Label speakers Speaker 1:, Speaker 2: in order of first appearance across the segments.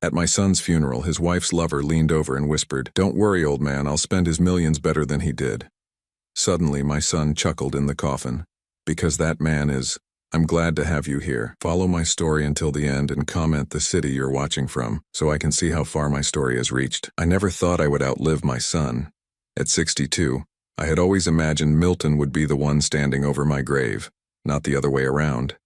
Speaker 1: At my son's funeral, his wife's lover leaned over and whispered, "Don't worry, old man, I'll spend his millions better than he did." Suddenly, my son chuckled in the coffin. "Because that man is, I'm glad to have you here. Follow my story until the end and comment the city you're watching from, so I can see how far my story has reached." I never thought I would outlive my son. At 62, I had always imagined Milton would be the one standing over my grave, not the other way around.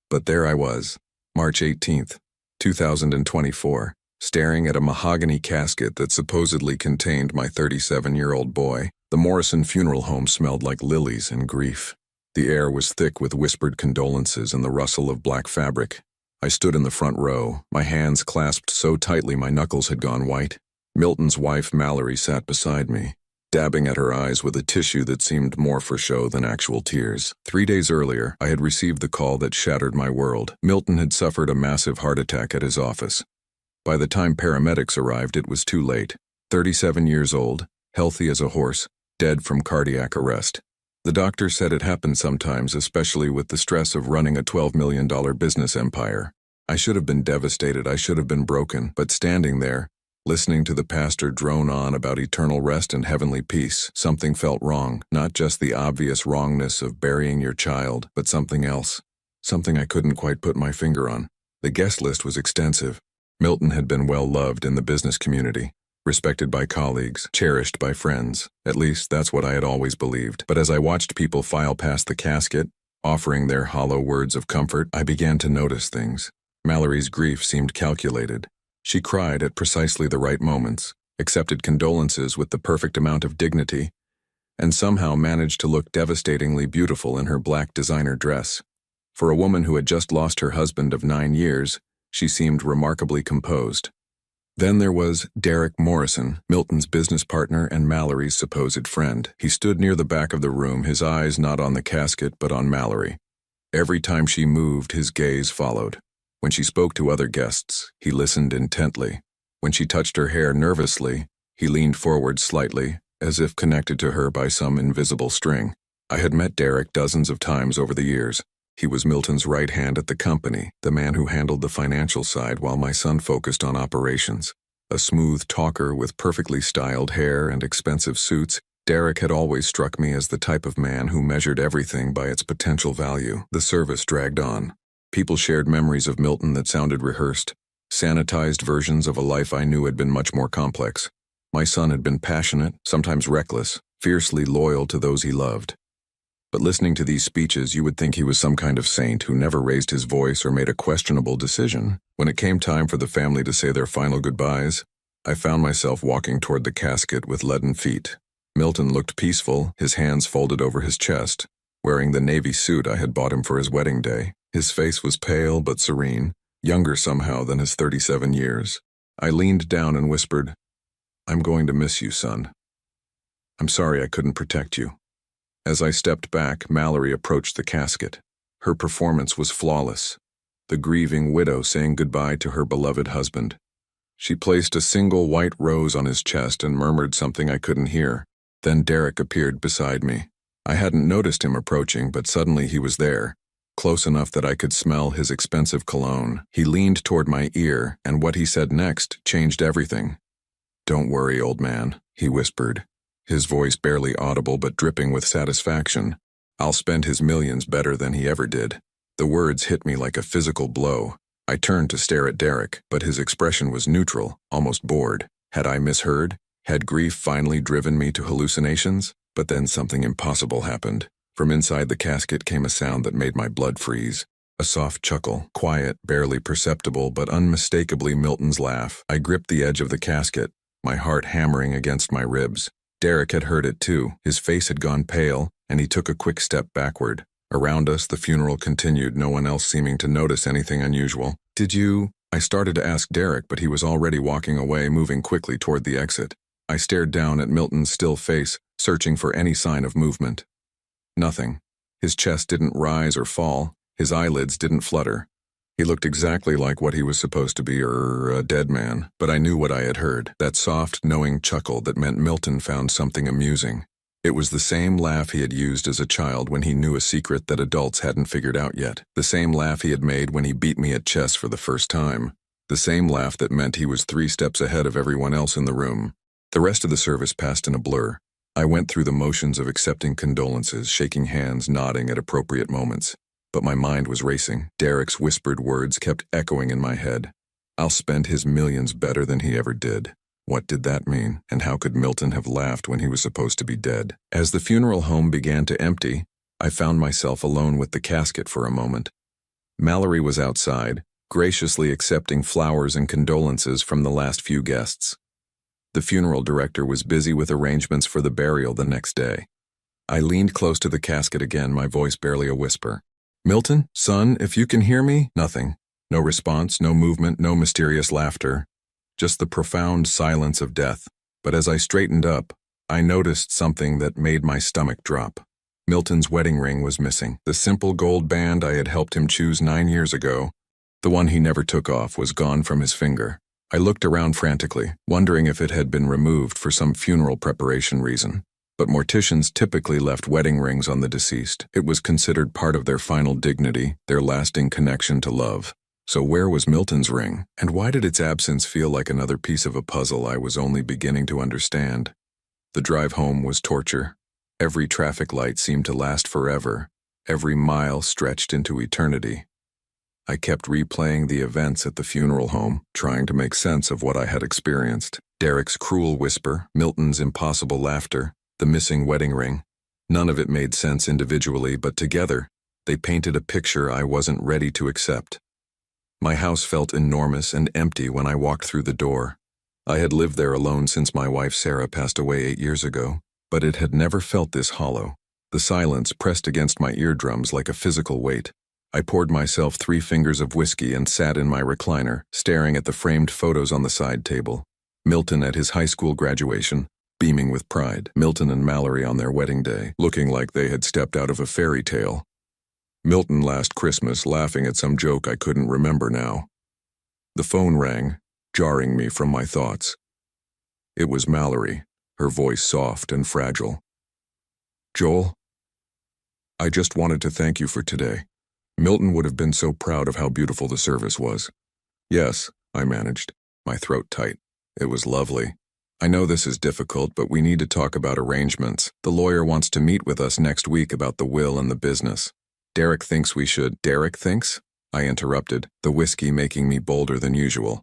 Speaker 1: But there I was, March 18th, 2024, staring at a mahogany casket that supposedly contained my 37-year-old boy. The Morrison funeral home smelled like lilies and grief. The air was thick with whispered condolences and the rustle of black fabric. I stood in the front row, my hands clasped so tightly my knuckles had gone white. Milton's wife, Mallory, sat beside me, dabbing at her eyes with a tissue that seemed more for show than actual tears. 3 days earlier, I had received the call that shattered my world. Milton had suffered a massive heart attack at his office. By the time paramedics arrived, it was too late. 37 years old, healthy as a horse, dead from cardiac arrest. The doctor said it happened sometimes, especially with the stress of running a $12 million business empire. I should have been devastated, I should have been broken, but standing there, listening to the pastor drone on about eternal rest and heavenly peace, something felt wrong, not just the obvious wrongness of burying your child, but something else, something I couldn't quite put my finger on. The guest list was extensive. Milton had been well loved in the business community, respected by colleagues, cherished by friends. At least, that's what I had always believed. But as I watched people file past the casket, offering their hollow words of comfort, I began to notice things. Mallory's grief seemed calculated. She cried at precisely the right moments, accepted condolences with the perfect amount of dignity, and somehow managed to look devastatingly beautiful in her black designer dress. For a woman who had just lost her husband of 9 years, she seemed remarkably composed. Then there was Derek Morrison, Milton's business partner and Mallory's supposed friend. He stood near the back of the room, his eyes not on the casket but on Mallory. Every time she moved, his gaze followed. When she spoke to other guests, he listened intently. When she touched her hair nervously, he leaned forward slightly, as if connected to her by some invisible string. I had met Derek dozens of times over the years. He was Milton's right hand at the company, the man who handled the financial side while my son focused on operations. A smooth talker with perfectly styled hair and expensive suits, Derek had always struck me as the type of man who measured everything by its potential value. The service dragged on. People shared memories of Milton that sounded rehearsed, sanitized versions of a life I knew had been much more complex. My son had been passionate, sometimes reckless, fiercely loyal to those he loved. But listening to these speeches, you would think he was some kind of saint who never raised his voice or made a questionable decision. When it came time for the family to say their final goodbyes, I found myself walking toward the casket with leaden feet. Milton looked peaceful, his hands folded over his chest, wearing the navy suit I had bought him for his wedding day. His face was pale but serene, younger somehow than his 37 years. I leaned down and whispered, "I'm going to miss you, son. I'm sorry I couldn't protect you." As I stepped back, Mallory approached the casket. Her performance was flawless, the grieving widow saying goodbye to her beloved husband. She placed a single white rose on his chest and murmured something I couldn't hear. Then Derek appeared beside me. I hadn't noticed him approaching, but suddenly he was there, close enough that I could smell his expensive cologne. He leaned toward my ear, and what he said next changed everything. "Don't worry, old man," he whispered, his voice barely audible but dripping with satisfaction. "I'll spend his millions better than he ever did." The words hit me like a physical blow. I turned to stare at Derek, but his expression was neutral, almost bored. Had I misheard? Had grief finally driven me to hallucinations? But then something impossible happened. From inside the casket came a sound that made my blood freeze. A soft chuckle, quiet, barely perceptible, but unmistakably Milton's laugh. I gripped the edge of the casket, my heart hammering against my ribs. Derek had heard it too. His face had gone pale, and he took a quick step backward. Around us, the funeral continued, no one else seeming to notice anything unusual. "Did you?" I started to ask Derek, but he was already walking away, moving quickly toward the exit. I stared down at Milton's still face, searching for any sign of movement. Nothing. His chest didn't rise or fall. His eyelids didn't flutter. He looked exactly like what he was supposed to be, a dead man. But I knew what I had heard, that soft, knowing chuckle that meant Milton found something amusing. It was the same laugh he had used as a child when he knew a secret that adults hadn't figured out yet. The same laugh he had made when he beat me at chess for the first time. The same laugh that meant he was 3 steps ahead of everyone else in the room. The rest of the service passed in a blur. I went through the motions of accepting condolences, shaking hands, nodding at appropriate moments. But my mind was racing. Derek's whispered words kept echoing in my head. I'll spend his millions better than he ever did. What did that mean? And how could Milton have laughed when he was supposed to be dead? As the funeral home began to empty, I found myself alone with the casket for a moment. Mallory was outside, graciously accepting flowers and condolences from the last few guests. The funeral director was busy with arrangements for the burial the next day. I leaned close to the casket again, my voice barely a whisper. "Milton, son, if you can hear me?" Nothing. No response, no movement, no mysterious laughter. Just the profound silence of death. But as I straightened up, I noticed something that made my stomach drop. Milton's wedding ring was missing. The simple gold band I had helped him choose 9 years ago, the one he never took off, was gone from his finger. I looked around frantically, wondering if it had been removed for some funeral preparation reason. But morticians typically left wedding rings on the deceased. It was considered part of their final dignity, their lasting connection to love. So where was Milton's ring? And why did its absence feel like another piece of a puzzle I was only beginning to understand? The drive home was torture. Every traffic light seemed to last forever. Every mile stretched into eternity. I kept replaying the events at the funeral home, trying to make sense of what I had experienced. Derek's cruel whisper, Milton's impossible laughter, the missing wedding ring. None of it made sense individually, but together, they painted a picture I wasn't ready to accept. My house felt enormous and empty when I walked through the door. I had lived there alone since my wife Sarah passed away 8 years ago, but it had never felt this hollow. The silence pressed against my eardrums like a physical weight. I poured myself 3 fingers of whiskey and sat in my recliner, staring at the framed photos on the side table. Milton at his high school graduation, beaming with pride. Milton and Mallory on their wedding day, looking like they had stepped out of a fairy tale. Milton last Christmas, laughing at some joke I couldn't remember now. The phone rang, jarring me from my thoughts. It was Mallory, her voice soft and fragile. "Joel, I just wanted to thank you for today. Milton would have been so proud of how beautiful the service was." "Yes," I managed, my throat tight. "It was lovely. I know this is difficult, but we need to talk about arrangements. The lawyer wants to meet with us next week about the will and the business. Derek thinks we should—" "Derek thinks?" I interrupted, the whiskey making me bolder than usual.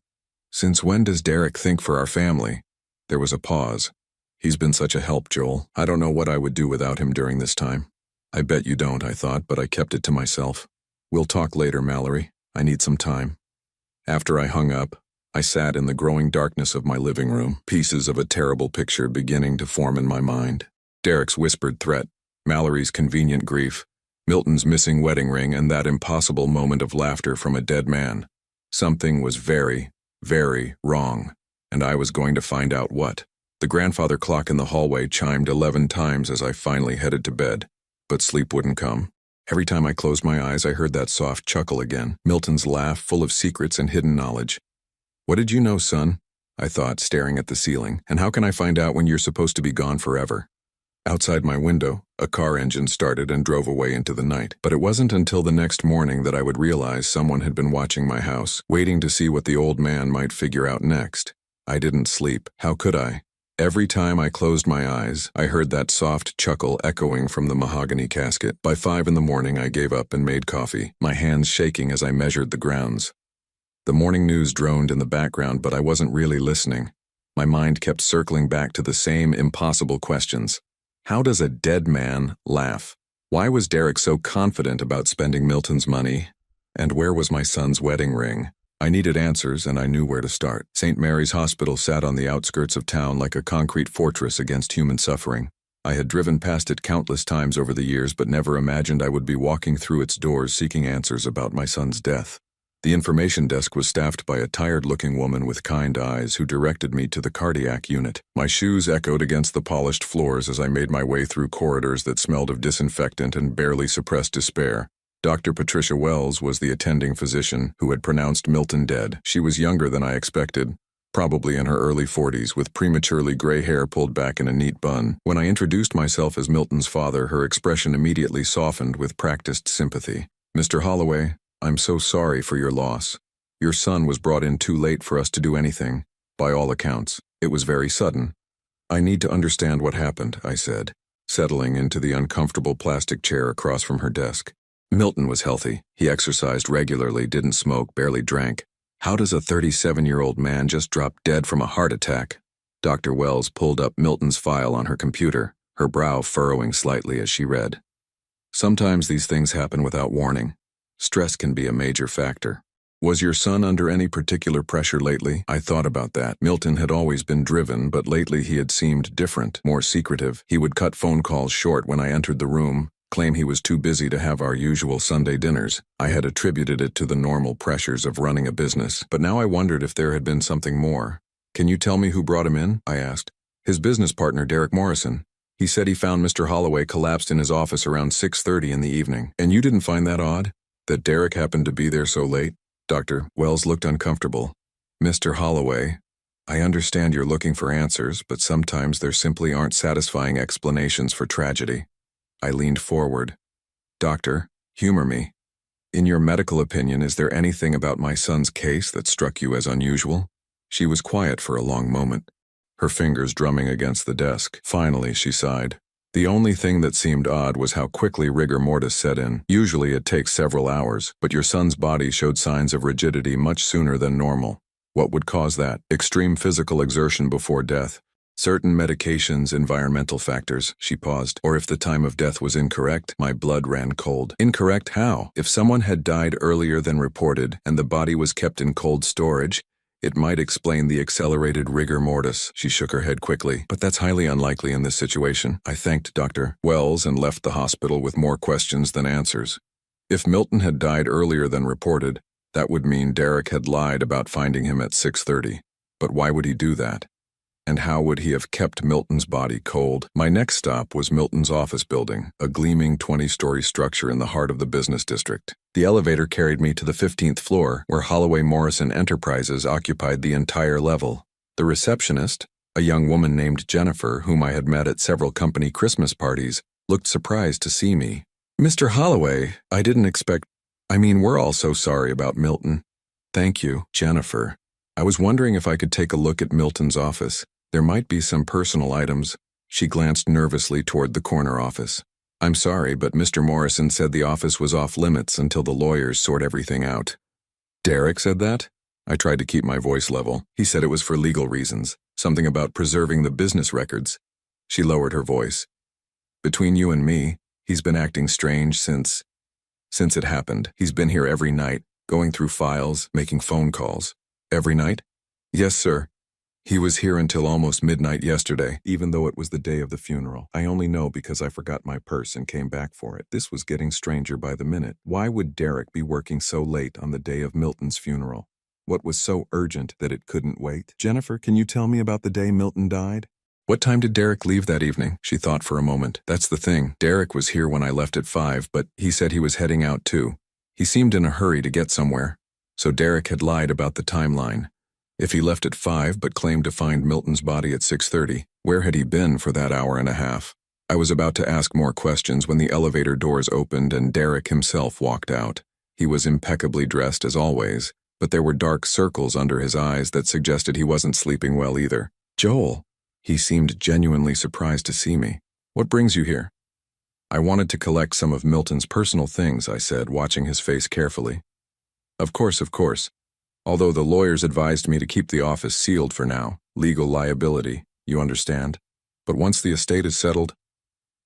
Speaker 1: "Since when does Derek think for our family?" There was a pause. "He's been such a help, Joel. I don't know what I would do without him during this time." "I bet you don't," I thought, but I kept it to myself. "We'll talk later, Mallory. I need some time." After I hung up, I sat in the growing darkness of my living room, pieces of a terrible picture beginning to form in my mind. Derek's whispered threat, Mallory's convenient grief, Milton's missing wedding ring, and that impossible moment of laughter from a dead man. Something was very, very wrong, and I was going to find out what. The grandfather clock in the hallway chimed 11 times as I finally headed to bed, but sleep wouldn't come. Every time I closed my eyes, I heard that soft chuckle again, Milton's laugh full of secrets and hidden knowledge. "What did you know, son?" I thought, staring at the ceiling. "And how can I find out when you're supposed to be gone forever?" Outside my window, a car engine started and drove away into the night. But it wasn't until the next morning that I would realize someone had been watching my house, waiting to see what the old man might figure out next. I didn't sleep. How could I? Every time I closed my eyes, I heard that soft chuckle echoing from the mahogany casket. By 5 in the morning, I gave up and made coffee, my hands shaking as I measured the grounds. The morning news droned in the background, but I wasn't really listening. My mind kept circling back to the same impossible questions. How does a dead man laugh? Why was Derek so confident about spending Milton's money? And where was my son's wedding ring? I needed answers, and I knew where to start. St. Mary's Hospital sat on the outskirts of town like a concrete fortress against human suffering. I had driven past it countless times over the years, but never imagined I would be walking through its doors seeking answers about my son's death. The information desk was staffed by a tired-looking woman with kind eyes who directed me to the cardiac unit. My shoes echoed against the polished floors as I made my way through corridors that smelled of disinfectant and barely suppressed despair. Dr. Patricia Wells was the attending physician who had pronounced Milton dead. She was younger than I expected, probably in her early 40s, with prematurely gray hair pulled back in a neat bun. When I introduced myself as Milton's father, her expression immediately softened with practiced sympathy. "Mr. Holloway, I'm so sorry for your loss. Your son was brought in too late for us to do anything. By all accounts, it was very sudden. I need to understand what happened, I said, settling into the uncomfortable plastic chair across from her desk. Milton was healthy. He exercised regularly, didn't smoke, barely drank. How does a 37-year-old man just drop dead from a heart attack? Dr. Wells pulled up Milton's file on her computer, her brow furrowing slightly as she read. Sometimes these things happen without warning. Stress can be a major factor. Was your son under any particular pressure lately? I thought about that. Milton had always been driven, but lately he had seemed different, more secretive. He would cut phone calls short when I entered the room, claim he was too busy to have our usual Sunday dinners. I had attributed it to the normal pressures of running a business, but now I wondered if there had been something more. Can you tell me who brought him in? I asked. His business partner, Derek Morrison. He said he found Mr. Holloway collapsed in his office around 6:30 in the evening. And you didn't find that odd? That Derek happened to be there so late? Dr. Wells looked uncomfortable. Mr. Holloway, I understand you're looking for answers, but sometimes there simply aren't satisfying explanations for tragedy. I leaned forward. Doctor, humor me. In your medical opinion, is there anything about my son's case that struck you as unusual? She was quiet for a long moment, her fingers drumming against the desk. Finally, she sighed. The only thing that seemed odd was how quickly rigor mortis set in. Usually it takes several hours, but your son's body showed signs of rigidity much sooner than normal. What would cause that? Extreme physical exertion before death. Certain medications, environmental factors. She paused. Or if the time of death was incorrect, my blood ran cold. Incorrect how? If someone had died earlier than reported and the body was kept in cold storage, it might explain the accelerated rigor mortis. She shook her head quickly. But that's highly unlikely in this situation. I thanked Dr. Wells and left the hospital with more questions than answers. If Milton had died earlier than reported, that would mean Derek had lied about finding him at 6:30. But why would he do that? And how would he have kept Milton's body cold? My next stop was Milton's office building, a gleaming 20-story structure in the heart of the business district. The elevator carried me to the 15th floor, where Holloway Morrison Enterprises occupied the entire level. The receptionist, a young woman named Jennifer, whom I had met at several company Christmas parties, looked surprised to see me. Mr. Holloway, I didn't expect... we're all so sorry about Milton. Thank you, Jennifer. I was wondering if I could take a look at Milton's office. There might be some personal items. She glanced nervously toward the corner office. I'm sorry, but Mr. Morrison said the office was off limits until the lawyers sort everything out. Derek said that? I tried to keep my voice level. He said it was for legal reasons, something about preserving the business records. She lowered her voice. Between you and me, he's been acting strange since it happened. He's been here every night, going through files, making phone calls. Every night? Yes, sir. He was here until almost midnight yesterday, even though it was the day of the funeral. I only know because I forgot my purse and came back for it. This was getting stranger by the minute. Why would Derek be working so late on the day of Milton's funeral? What was so urgent that it couldn't wait? Jennifer, can you tell me about the day Milton died? What time did Derek leave that evening? She thought for a moment. That's the thing. Derek was here when I left at 5, but he said he was heading out too. He seemed in a hurry to get somewhere. So Derek had lied about the timeline. If he left at 5 but claimed to find Milton's body at 6:30, where had he been for that hour and a half? I was about to ask more questions when the elevator doors opened and Derek himself walked out. He was impeccably dressed as always, but there were dark circles under his eyes that suggested he wasn't sleeping well either. Joel. He seemed genuinely surprised to see me. What brings you here? I wanted to collect some of Milton's personal things, I said, watching his face carefully. Of course. Although the lawyers advised me to keep the office sealed for now, legal liability, you understand. But once the estate is settled...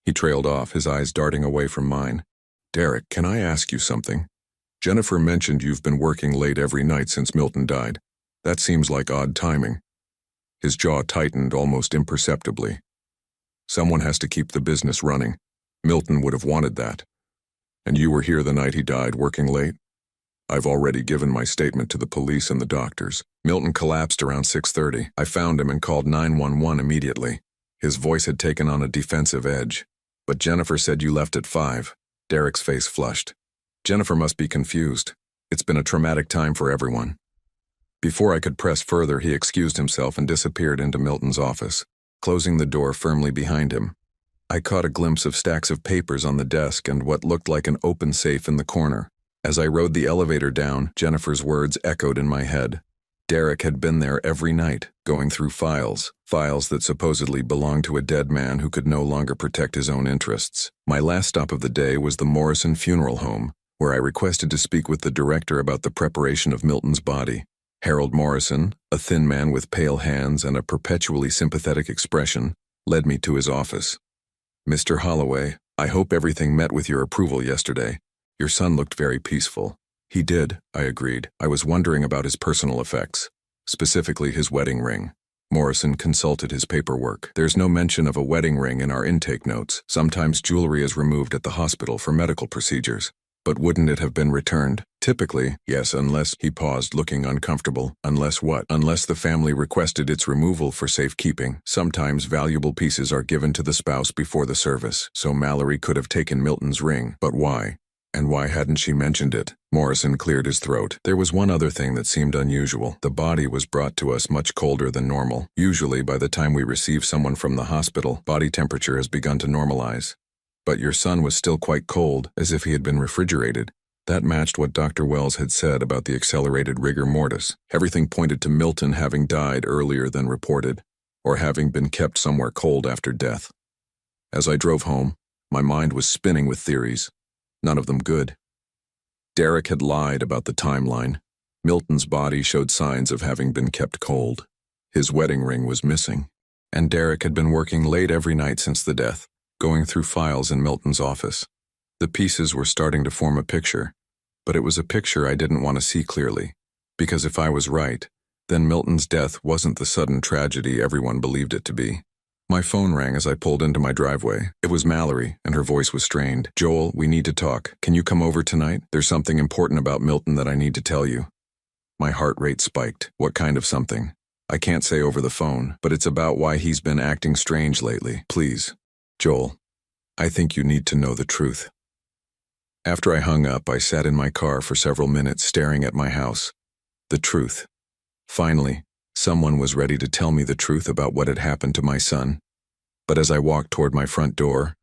Speaker 1: He trailed off, his eyes darting away from mine. Derek, can I ask you something? Jennifer mentioned you've been working late every night since Milton died. That seems like odd timing. His jaw tightened almost imperceptibly. Someone has to keep the business running. Milton would have wanted that. And you were here the night he died, working late? I've already given my statement to the police and the doctors. Milton collapsed around 6:30. I found him and called 911 immediately. His voice had taken on a defensive edge. But Jennifer said you left at 5. Derek's face flushed. Jennifer must be confused. It's been a traumatic time for everyone. Before I could press further, he excused himself and disappeared into Milton's office, closing the door firmly behind him. I caught a glimpse of stacks of papers on the desk and what looked like an open safe in the corner. As I rode the elevator down, Jennifer's words echoed in my head. Derek had been there every night, going through files that supposedly belonged to a dead man who could no longer protect his own interests. My last stop of the day was the Morrison Funeral Home, where I requested to speak with the director about the preparation of Milton's body. Harold Morrison, a thin man with pale hands and a perpetually sympathetic expression, led me to his office. "Mr. Holloway, I hope everything met with your approval yesterday. Your son looked very peaceful." "He did," I agreed. "I was wondering about his personal effects, specifically his wedding ring." Morrison consulted his paperwork. "There's no mention of a wedding ring in our intake notes. Sometimes jewelry is removed at the hospital for medical procedures. But wouldn't it have been returned?" "Typically, yes, unless—" He paused, looking uncomfortable. "Unless what?" "Unless the family requested its removal for safekeeping. Sometimes valuable pieces are given to the spouse before the service, so Mallory could have taken Milton's ring. But why? And why hadn't she mentioned it?" Morrison cleared his throat. "There was one other thing that seemed unusual. The body was brought to us much colder than normal. Usually, by the time we receive someone from the hospital, body temperature has begun to normalize. But your son was still quite cold, as if he had been refrigerated." That matched what Dr. Wells had said about the accelerated rigor mortis. Everything pointed to Milton having died earlier than reported, or having been kept somewhere cold after death. As I drove home, my mind was spinning with theories. None of them good. Derek had lied about the timeline. Milton's body showed signs of having been kept cold. His wedding ring was missing. And Derek had been working late every night since the death, going through files in Milton's office. The pieces were starting to form a picture, but it was a picture I didn't want to see clearly, because if I was right, then Milton's death wasn't the sudden tragedy everyone believed it to be. My phone rang as I pulled into my driveway. It was Mallory, and her voice was strained. "Joel, we need to talk. Can you come over tonight? There's something important about Milton that I need to tell you." My heart rate spiked. "What kind of something?" "I can't say over the phone, but it's about why he's been acting strange lately. Please. Joel, I think you need to know the truth." After I hung up, I sat in my car for several minutes staring at my house. The truth. Finally, someone was ready to tell me the truth about what had happened to my son. But as I walked toward my front door,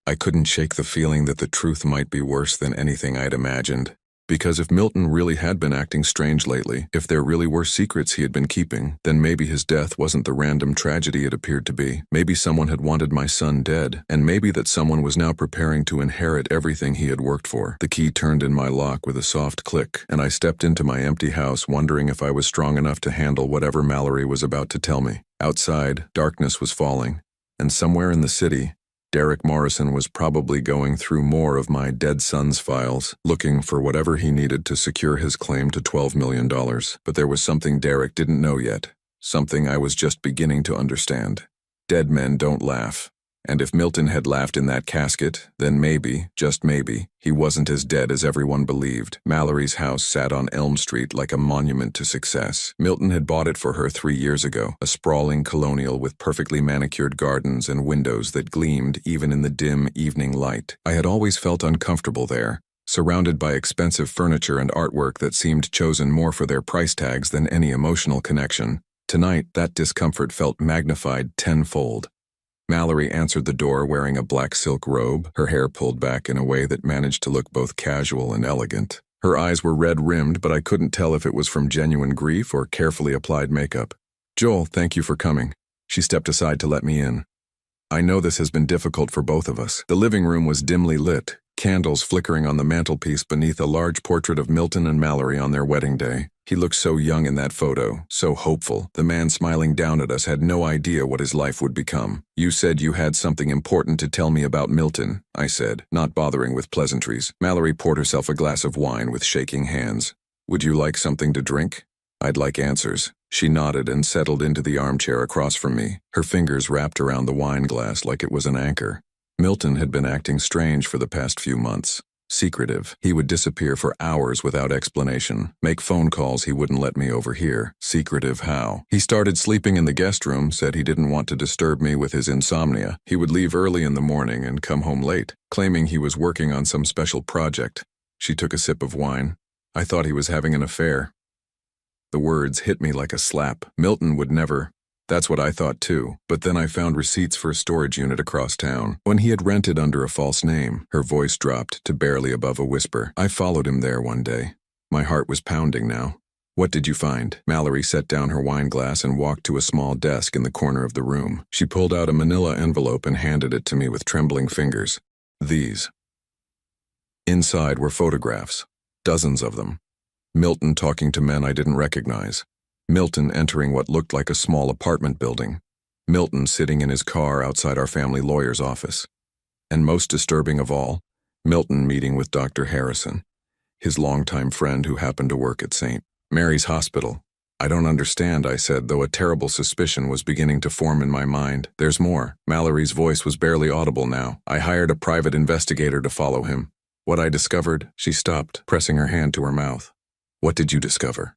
Speaker 1: I couldn't shake the feeling that the truth might be worse than anything I'd imagined. Because if Milton really had been acting strange lately, if there really were secrets he had been keeping, then maybe his death wasn't the random tragedy it appeared to be. Maybe someone had wanted my son dead, and maybe that someone was now preparing to inherit everything he had worked for. The key turned in my lock with a soft click, and I stepped into my empty house wondering if I was strong enough to handle whatever Mallory was about to tell me. Outside, darkness was falling, and somewhere in the city, Derek Morrison was probably going through more of my dead son's files, looking for whatever he needed to secure his claim to $12 million. But there was something Derek didn't know yet, something I was just beginning to understand. Dead men don't laugh. And if Milton had laughed in that casket, then maybe, just maybe, he wasn't as dead as everyone believed. Mallory's house sat on Elm Street like a monument to success. Milton had bought it for her 3 years ago, a sprawling colonial with perfectly manicured gardens and windows that gleamed even in the dim evening light. I had always felt uncomfortable there, surrounded by expensive furniture and artwork that seemed chosen more for their price tags than any emotional connection. Tonight, that discomfort felt magnified tenfold. Mallory answered the door wearing a black silk robe, her hair pulled back in a way that managed to look both casual and elegant. Her eyes were red-rimmed, but I couldn't tell if it was from genuine grief or carefully applied makeup. "Joel, thank you for coming." She stepped aside to let me in. "I know this has been difficult for both of us." The living room was dimly lit, candles flickering on the mantelpiece beneath a large portrait of Milton and Mallory on their wedding day. He looked so young in that photo, so hopeful. The man smiling down at us had no idea what his life would become. "You said you had something important to tell me about Milton," I said, not bothering with pleasantries. Mallory poured herself a glass of wine with shaking hands. "Would you like something to drink?" "I'd like answers." She nodded and settled into the armchair across from me, her fingers wrapped around the wine glass like it was an anchor. Milton had been acting strange for the past few months. Secretive. He would disappear for hours without explanation, make phone calls he wouldn't let me overhear. Secretive how? He started sleeping in the guest room, said he didn't want to disturb me with his insomnia. He would leave early in the morning and come home late, claiming he was working on some special project. She took a sip of wine. "I thought he was having an affair." The words hit me like a slap. Milton would never. That's what I thought too, but then I found receipts for a storage unit across town. When he had rented under a false name, her voice dropped to barely above a whisper. I followed him there one day. My heart was pounding now. What did you find? Mallory set down her wine glass and walked to a small desk in the corner of the room. She pulled out a manila envelope and handed it to me with trembling fingers. These. Inside were photographs, dozens of them. Milton talking to men I didn't recognize. Milton entering what looked like a small apartment building. Milton sitting in his car outside our family lawyer's office. And most disturbing of all, Milton meeting with Dr. Harrison, his longtime friend who happened to work at St. Mary's Hospital. I don't understand, I said, though a terrible suspicion was beginning to form in my mind. There's more. Mallory's voice was barely audible now. I hired a private investigator to follow him. What I discovered, she stopped, pressing her hand to her mouth. What did you discover?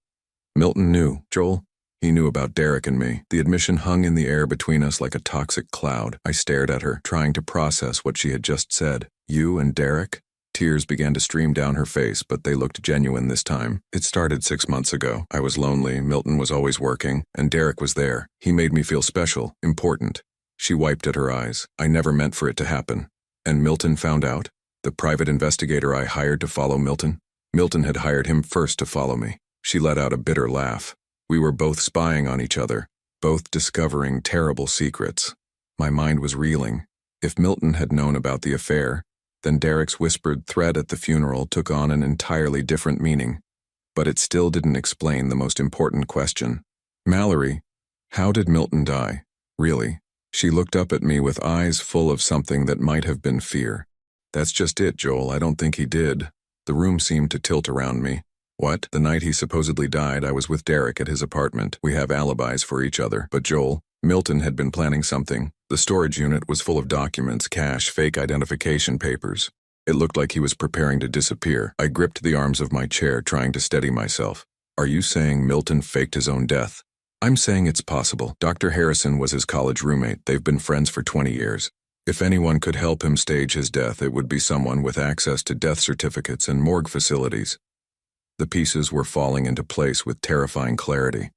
Speaker 1: Milton knew. Joel? He knew about Derek and me. The admission hung in the air between us like a toxic cloud. I stared at her, trying to process what she had just said. You and Derek? Tears began to stream down her face, but they looked genuine this time. It started 6 months ago. I was lonely, Milton was always working, and Derek was there. He made me feel special, important. She wiped at her eyes. I never meant for it to happen. And Milton found out? The private investigator I hired to follow Milton? Milton had hired him first to follow me. She let out a bitter laugh. We were both spying on each other, both discovering terrible secrets. My mind was reeling. If Milton had known about the affair, then Derek's whispered threat at the funeral took on an entirely different meaning. But it still didn't explain the most important question. Mallory, how did Milton die? Really? She looked up at me with eyes full of something that might have been fear. That's just it, Joel. I don't think he did. The room seemed to tilt around me. What? The night he supposedly died, I was with Derek at his apartment. We have alibis for each other. But Joel, Milton had been planning something. The storage unit was full of documents, cash, fake identification papers. It looked like he was preparing to disappear. I gripped the arms of my chair, trying to steady myself. Are you saying Milton faked his own death? I'm saying it's possible. Dr. Harrison was his college roommate. They've been friends for 20 years. If anyone could help him stage his death, it would be someone with access to death certificates and morgue facilities. The pieces were falling into place with terrifying clarity.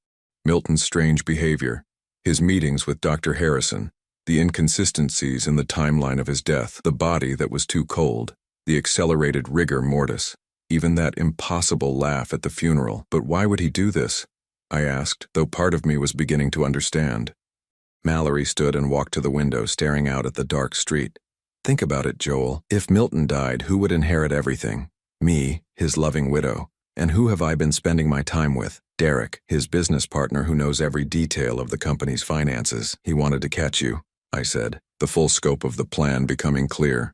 Speaker 1: Milton's strange behavior, his meetings with Dr. Harrison, the inconsistencies in the timeline of his death, the body that was too cold, the accelerated rigor mortis, even that impossible laugh at the funeral. But why would he do this? I asked, though part of me was beginning to understand. Mallory stood and walked to the window, staring out at the dark street. Think about it, Joel. If Milton died, who would inherit everything? Me, his loving widow. And who have I been spending my time with? Derek, his business partner who knows every detail of the company's finances. He wanted to catch you, I said, the full scope of the plan becoming clear.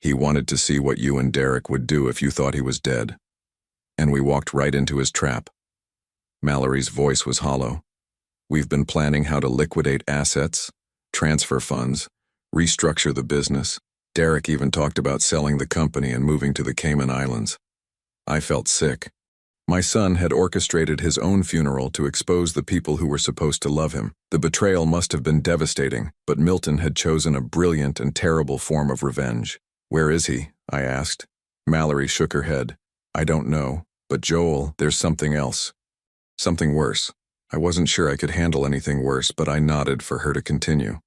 Speaker 1: He wanted to see what you and Derek would do if you thought he was dead. And we walked right into his trap. Mallory's voice was hollow. We've been planning how to liquidate assets, transfer funds, restructure the business. Derek even talked about selling the company and moving to the Cayman Islands. I felt sick. My son had orchestrated his own funeral to expose the people who were supposed to love him. The betrayal must have been devastating, but Milton had chosen a brilliant and terrible form of revenge. Where is he? I asked. Mallory shook her head. I don't know, but Joel, there's something else. Something worse. I wasn't sure I could handle anything worse, but I nodded for her to continue.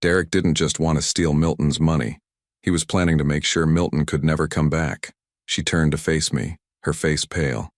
Speaker 1: Derek didn't just want to steal Milton's money. He was planning to make sure Milton could never come back. She turned to face me, her face pale.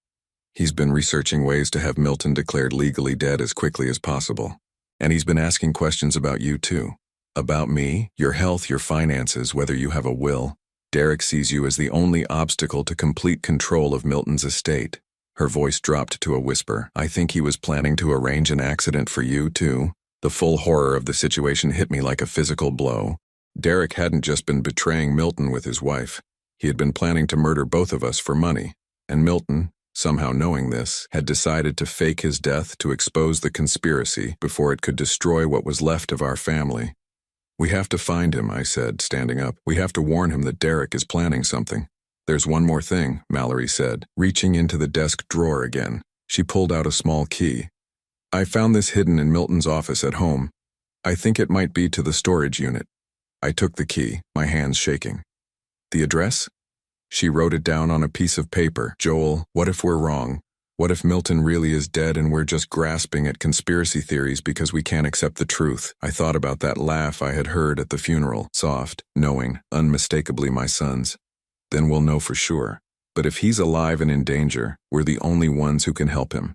Speaker 1: He's been researching ways to have Milton declared legally dead as quickly as possible. And he's been asking questions about you too. About me, your health, your finances, whether you have a will. Derek sees you as the only obstacle to complete control of Milton's estate. Her voice dropped to a whisper. I think he was planning to arrange an accident for you too. The full horror of the situation hit me like a physical blow. Derek hadn't just been betraying Milton with his wife. He had been planning to murder both of us for money, and Milton, somehow knowing this, had decided to fake his death to expose the conspiracy before it could destroy what was left of our family. We have to find him, I said, standing up. We have to warn him that Derek is planning something. There's one more thing, Mallory said, reaching into the desk drawer again. She pulled out a small key. I found this hidden in Milton's office at home. I think it might be to the storage unit. I took the key, my hands shaking. The address? She wrote it down on a piece of paper. Joel, what if we're wrong? What if Milton really is dead and we're just grasping at conspiracy theories because we can't accept the truth? I thought about that laugh I had heard at the funeral, soft, knowing, unmistakably my son's. Then we'll know for sure. But if he's alive and in danger, we're the only ones who can help him.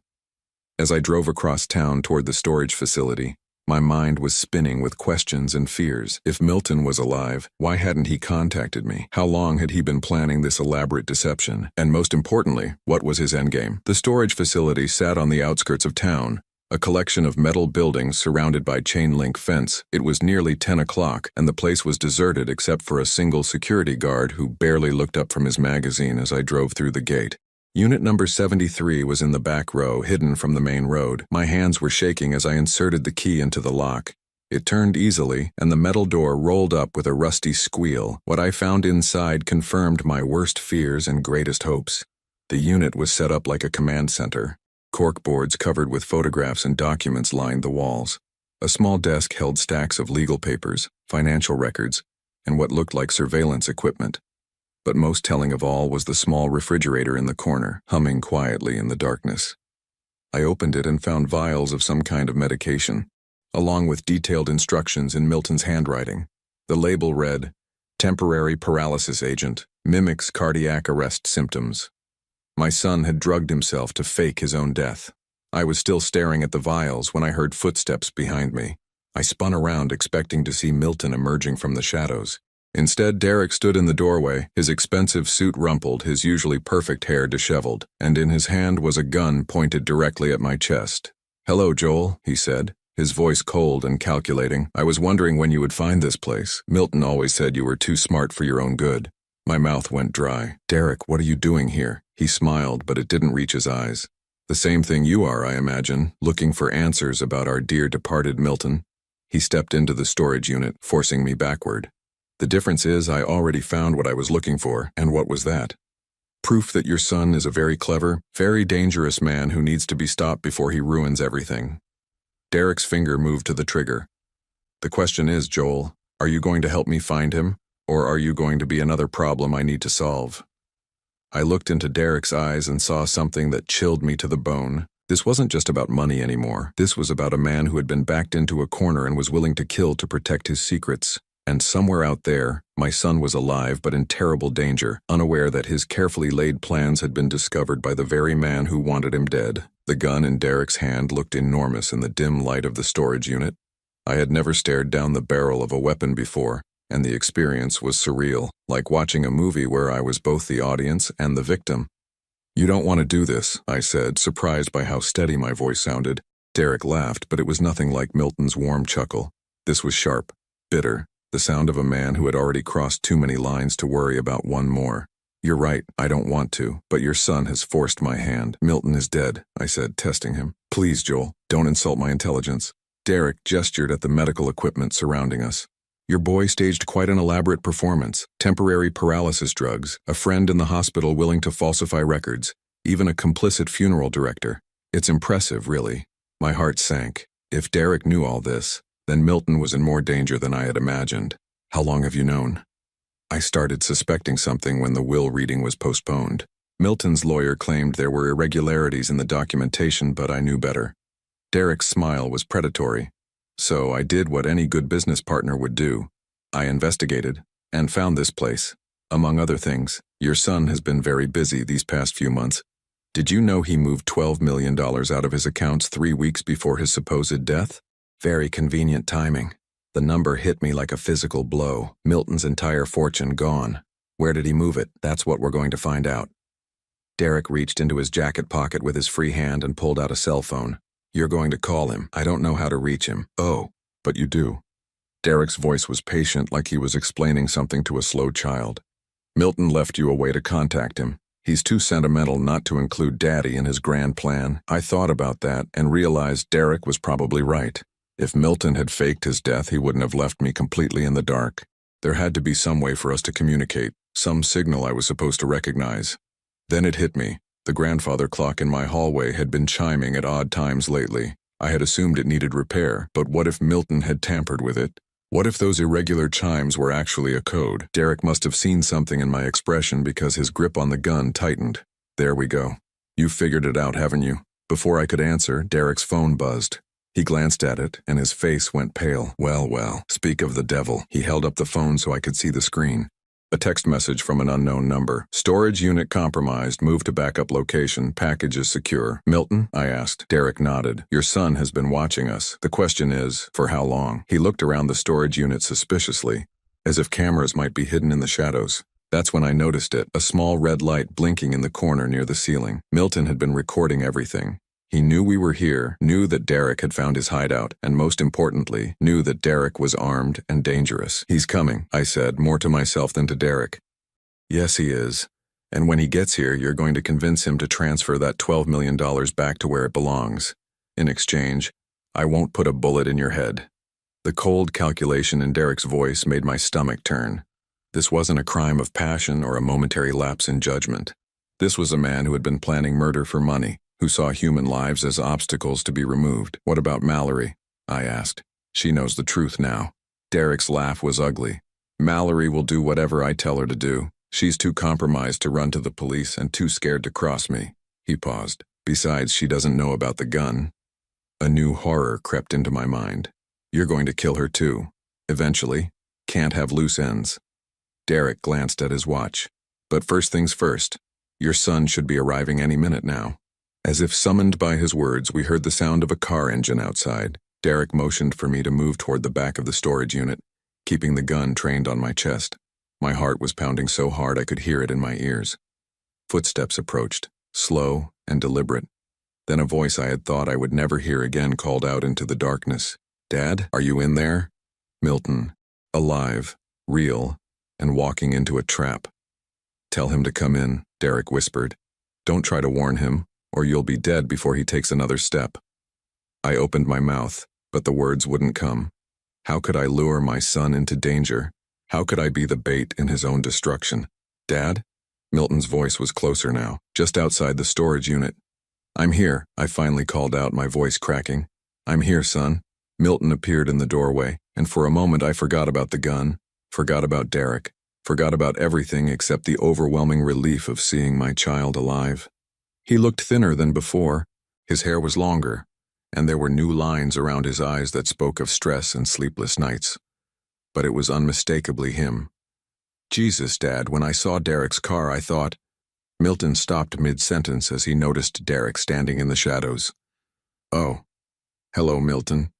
Speaker 1: As I drove across town toward the storage facility, my mind was spinning with questions and fears. If Milton was alive, why hadn't he contacted me? How long had he been planning this elaborate deception? And most importantly, what was his endgame? The storage facility sat on the outskirts of town, a collection of metal buildings surrounded by chain-link fence. It was nearly 10 o'clock, and the place was deserted except for a single security guard who barely looked up from his magazine as I drove through the gate. Unit number 73 was in the back row, hidden from the main road. My hands were shaking as I inserted the key into the lock. It turned easily, and the metal door rolled up with a rusty squeal. What I found inside confirmed my worst fears and greatest hopes. The unit was set up like a command center. Corkboards covered with photographs and documents lined the walls. A small desk held stacks of legal papers, financial records, and what looked like surveillance equipment. But most telling of all was the small refrigerator in the corner, humming quietly in the darkness. I opened it and found vials of some kind of medication, along with detailed instructions in Milton's handwriting. The label read, "Temporary paralysis agent, mimics cardiac arrest symptoms." My son had drugged himself to fake his own death. I was still staring at the vials when I heard footsteps behind me. I spun around expecting to see Milton emerging from the shadows. Instead, Derek stood in the doorway, his expensive suit rumpled, his usually perfect hair disheveled, and in his hand was a gun pointed directly at my chest. "Hello, Joel," he said, his voice cold and calculating. "I was wondering when you would find this place. Milton always said you were too smart for your own good." My mouth went dry. "Derek, what are you doing here?" He smiled, but it didn't reach his eyes. "The same thing you are, I imagine, looking for answers about our dear departed Milton." He stepped into the storage unit, forcing me backward. "The difference is I already found what I was looking for, and what was that? Proof that your son is a very clever, very dangerous man who needs to be stopped before he ruins everything." Derek's finger moved to the trigger. "The question is, Joel, are you going to help me find him, or are you going to be another problem I need to solve?" I looked into Derek's eyes and saw something that chilled me to the bone. This wasn't just about money anymore. This was about a man who had been backed into a corner and was willing to kill to protect his secrets. And somewhere out there, my son was alive but in terrible danger, unaware that his carefully laid plans had been discovered by the very man who wanted him dead. The gun in Derek's hand looked enormous in the dim light of the storage unit. I had never stared down the barrel of a weapon before, and the experience was surreal, like watching a movie where I was both the audience and the victim. "You don't want to do this," I said, surprised by how steady my voice sounded. Derek laughed, but it was nothing like Milton's warm chuckle. This was sharp, bitter. The sound of a man who had already crossed too many lines to worry about one more. "You're right, I don't want to, but your son has forced my hand. Milton is dead," I said, testing him. "Please, Joel, don't insult my intelligence." Derek gestured at the medical equipment surrounding us. "Your boy staged quite an elaborate performance. Temporary paralysis drugs, a friend in the hospital willing to falsify records, even a complicit funeral director. It's impressive, really." My heart sank. If Derek knew all this, then Milton was in more danger than I had imagined. "How long have you known?" I started suspecting something when the will reading was postponed. Milton's lawyer claimed there were irregularities in the documentation, but I knew better. Derek's smile was predatory. So I did what any good business partner would do. I investigated and found this place. Among other things, your son has been very busy these past few months. Did you know he moved $12 million out of his accounts 3 weeks before his supposed death? Very convenient timing. The number hit me like a physical blow. Milton's entire fortune gone. Where did he move it? That's what we're going to find out. Derek reached into his jacket pocket with his free hand and pulled out a cell phone. "You're going to call him. I don't know how to reach him." "Oh, but you do." Derek's voice was patient, like he was explaining something to a slow child. "Milton left you a way to contact him. He's too sentimental not to include Daddy in his grand plan." I thought about that and realized Derek was probably right. If Milton had faked his death, he wouldn't have left me completely in the dark. There had to be some way for us to communicate, some signal I was supposed to recognize. Then it hit me. The grandfather clock in my hallway had been chiming at odd times lately. I had assumed it needed repair, but what if Milton had tampered with it? What if those irregular chimes were actually a code? Derek must have seen something in my expression because his grip on the gun tightened. "There we go." "You figured it out, haven't you?" Before I could answer, Derek's phone buzzed. He glanced at it, and his face went pale. Well, speak of the devil. He held up the phone so I could see the screen. A text message from an unknown number. "Storage unit compromised. Move to backup location. Package is secure." "Milton?" I asked. Derek nodded. "Your son has been watching us. The question is, for how long?" He looked around the storage unit suspiciously, as if cameras might be hidden in the shadows. That's when I noticed it, a small red light blinking in the corner near the ceiling. Milton had been recording everything. He knew we were here, knew that Derek had found his hideout, and most importantly, knew that Derek was armed and dangerous. "He's coming," I said, more to myself than to Derek. "Yes, he is. And when he gets here, you're going to convince him to transfer that $12 million back to where it belongs. In exchange, I won't put a bullet in your head." The cold calculation in Derek's voice made my stomach turn. This wasn't a crime of passion or a momentary lapse in judgment. This was a man who had been planning murder for money, who saw human lives as obstacles to be removed. "What about Mallory?" I asked. "She knows the truth now." Derek's laugh was ugly. "Mallory will do whatever I tell her to do. She's too compromised to run to the police and too scared to cross me." He paused. "Besides, she doesn't know about the gun." A new horror crept into my mind. "You're going to kill her too. Eventually. Can't have loose ends." Derek glanced at his watch. "But first things first. Your son should be arriving any minute now." As if summoned by his words, we heard the sound of a car engine outside. Derek motioned for me to move toward the back of the storage unit, keeping the gun trained on my chest. My heart was pounding so hard I could hear it in my ears. Footsteps approached, slow and deliberate. Then a voice I had thought I would never hear again called out into the darkness. "Dad, are you in there?" Milton, alive, real, and walking into a trap. "Tell him to come in," Derek whispered. "Don't try to warn him, or you'll be dead before he takes another step." I opened my mouth, but the words wouldn't come. How could I lure my son into danger? How could I be the bait in his own destruction? "Dad?" Milton's voice was closer now, just outside the storage unit. "I'm here," I finally called out, my voice cracking. "I'm here, son." Milton appeared in the doorway, and for a moment I forgot about the gun, forgot about Derek, forgot about everything except the overwhelming relief of seeing my child alive. He looked thinner than before. His hair was longer, and there were new lines around his eyes that spoke of stress and sleepless nights. But it was unmistakably him. "Jesus, Dad, when I saw Derek's car, I thought—" Milton stopped mid-sentence as he noticed Derek standing in the shadows. "Oh. Hello, Milton."